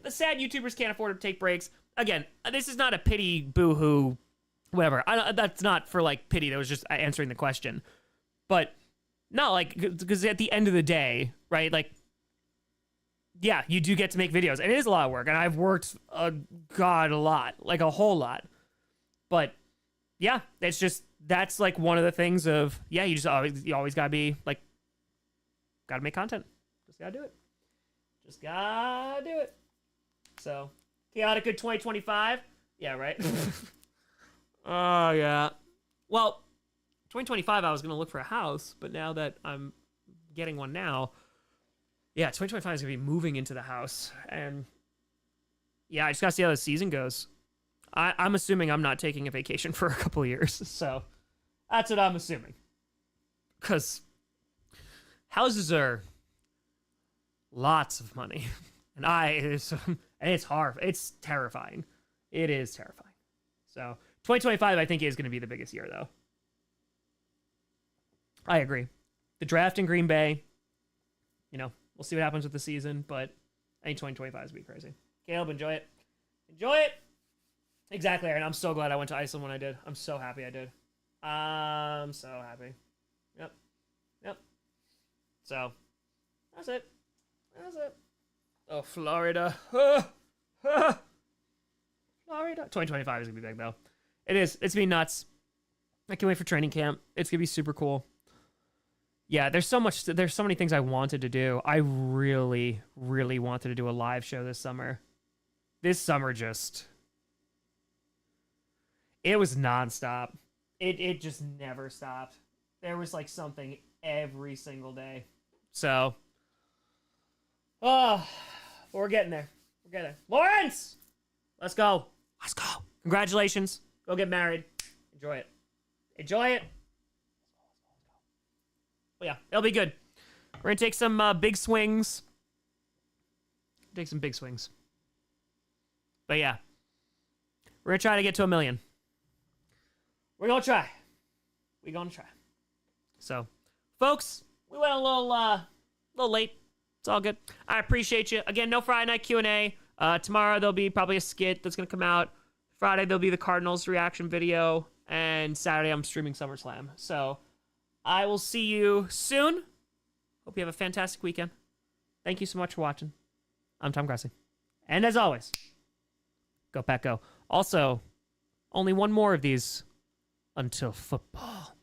The sad YouTubers can't afford to take breaks. Again, this is not a pity, boo-hoo, whatever. That's not for like pity. That was just answering the question. But no, like, because at the end of the day, right, like, yeah, you do get to make videos, and it is a lot of work, and I've worked a lot, like a whole lot. But yeah, that's like one of the things of, yeah, you always gotta be like, gotta make content. Just gotta do it. So, chaotic good 2025. Yeah, right. Oh yeah. Well, 2025, I was gonna look for a house, but now that I'm getting one now. Yeah, 2025 is going to be moving into the house. And yeah, I just got to see how the season goes. I'm assuming I'm not taking a vacation for a couple of years. So that's what I'm assuming. Because houses are lots of money. And it's hard. It's terrifying. It is terrifying. So 2025, I think, is going to be the biggest year, though. I agree. The draft in Green Bay, we'll see what happens with the season, but I think 2025 is going to be crazy. Caleb, enjoy it. Exactly, Aaron. I'm so glad I went to Iceland when I did. I'm so happy I did. I'm so happy. Yep. So, that's it. Oh, Florida. Florida. 2025 is going to be big, though. It is. It's going to be nuts. I can't wait for training camp. It's going to be super cool. Yeah, there's so many things I wanted to do. I really, really wanted to do a live show this summer. This summer it was nonstop. It just never stopped. There was like something every single day. So, we're getting there. Lawrence! Let's go. Congratulations. Go get married. Enjoy it. Well, yeah, it'll be good. We're going to take some big swings. But yeah, we're going to try to get to 1 million. We're going to try. So, folks, we went a little late. It's all good. I appreciate you. Again, no Friday night Q&A. Tomorrow there'll be probably a skit that's going to come out. Friday there'll be the Cardinals reaction video. And Saturday I'm streaming SummerSlam. So, I will see you soon. Hope you have a fantastic weekend. Thank you so much for watching. I'm Tom Grossi. And as always, go Pack Go. Also, only one more of these until football.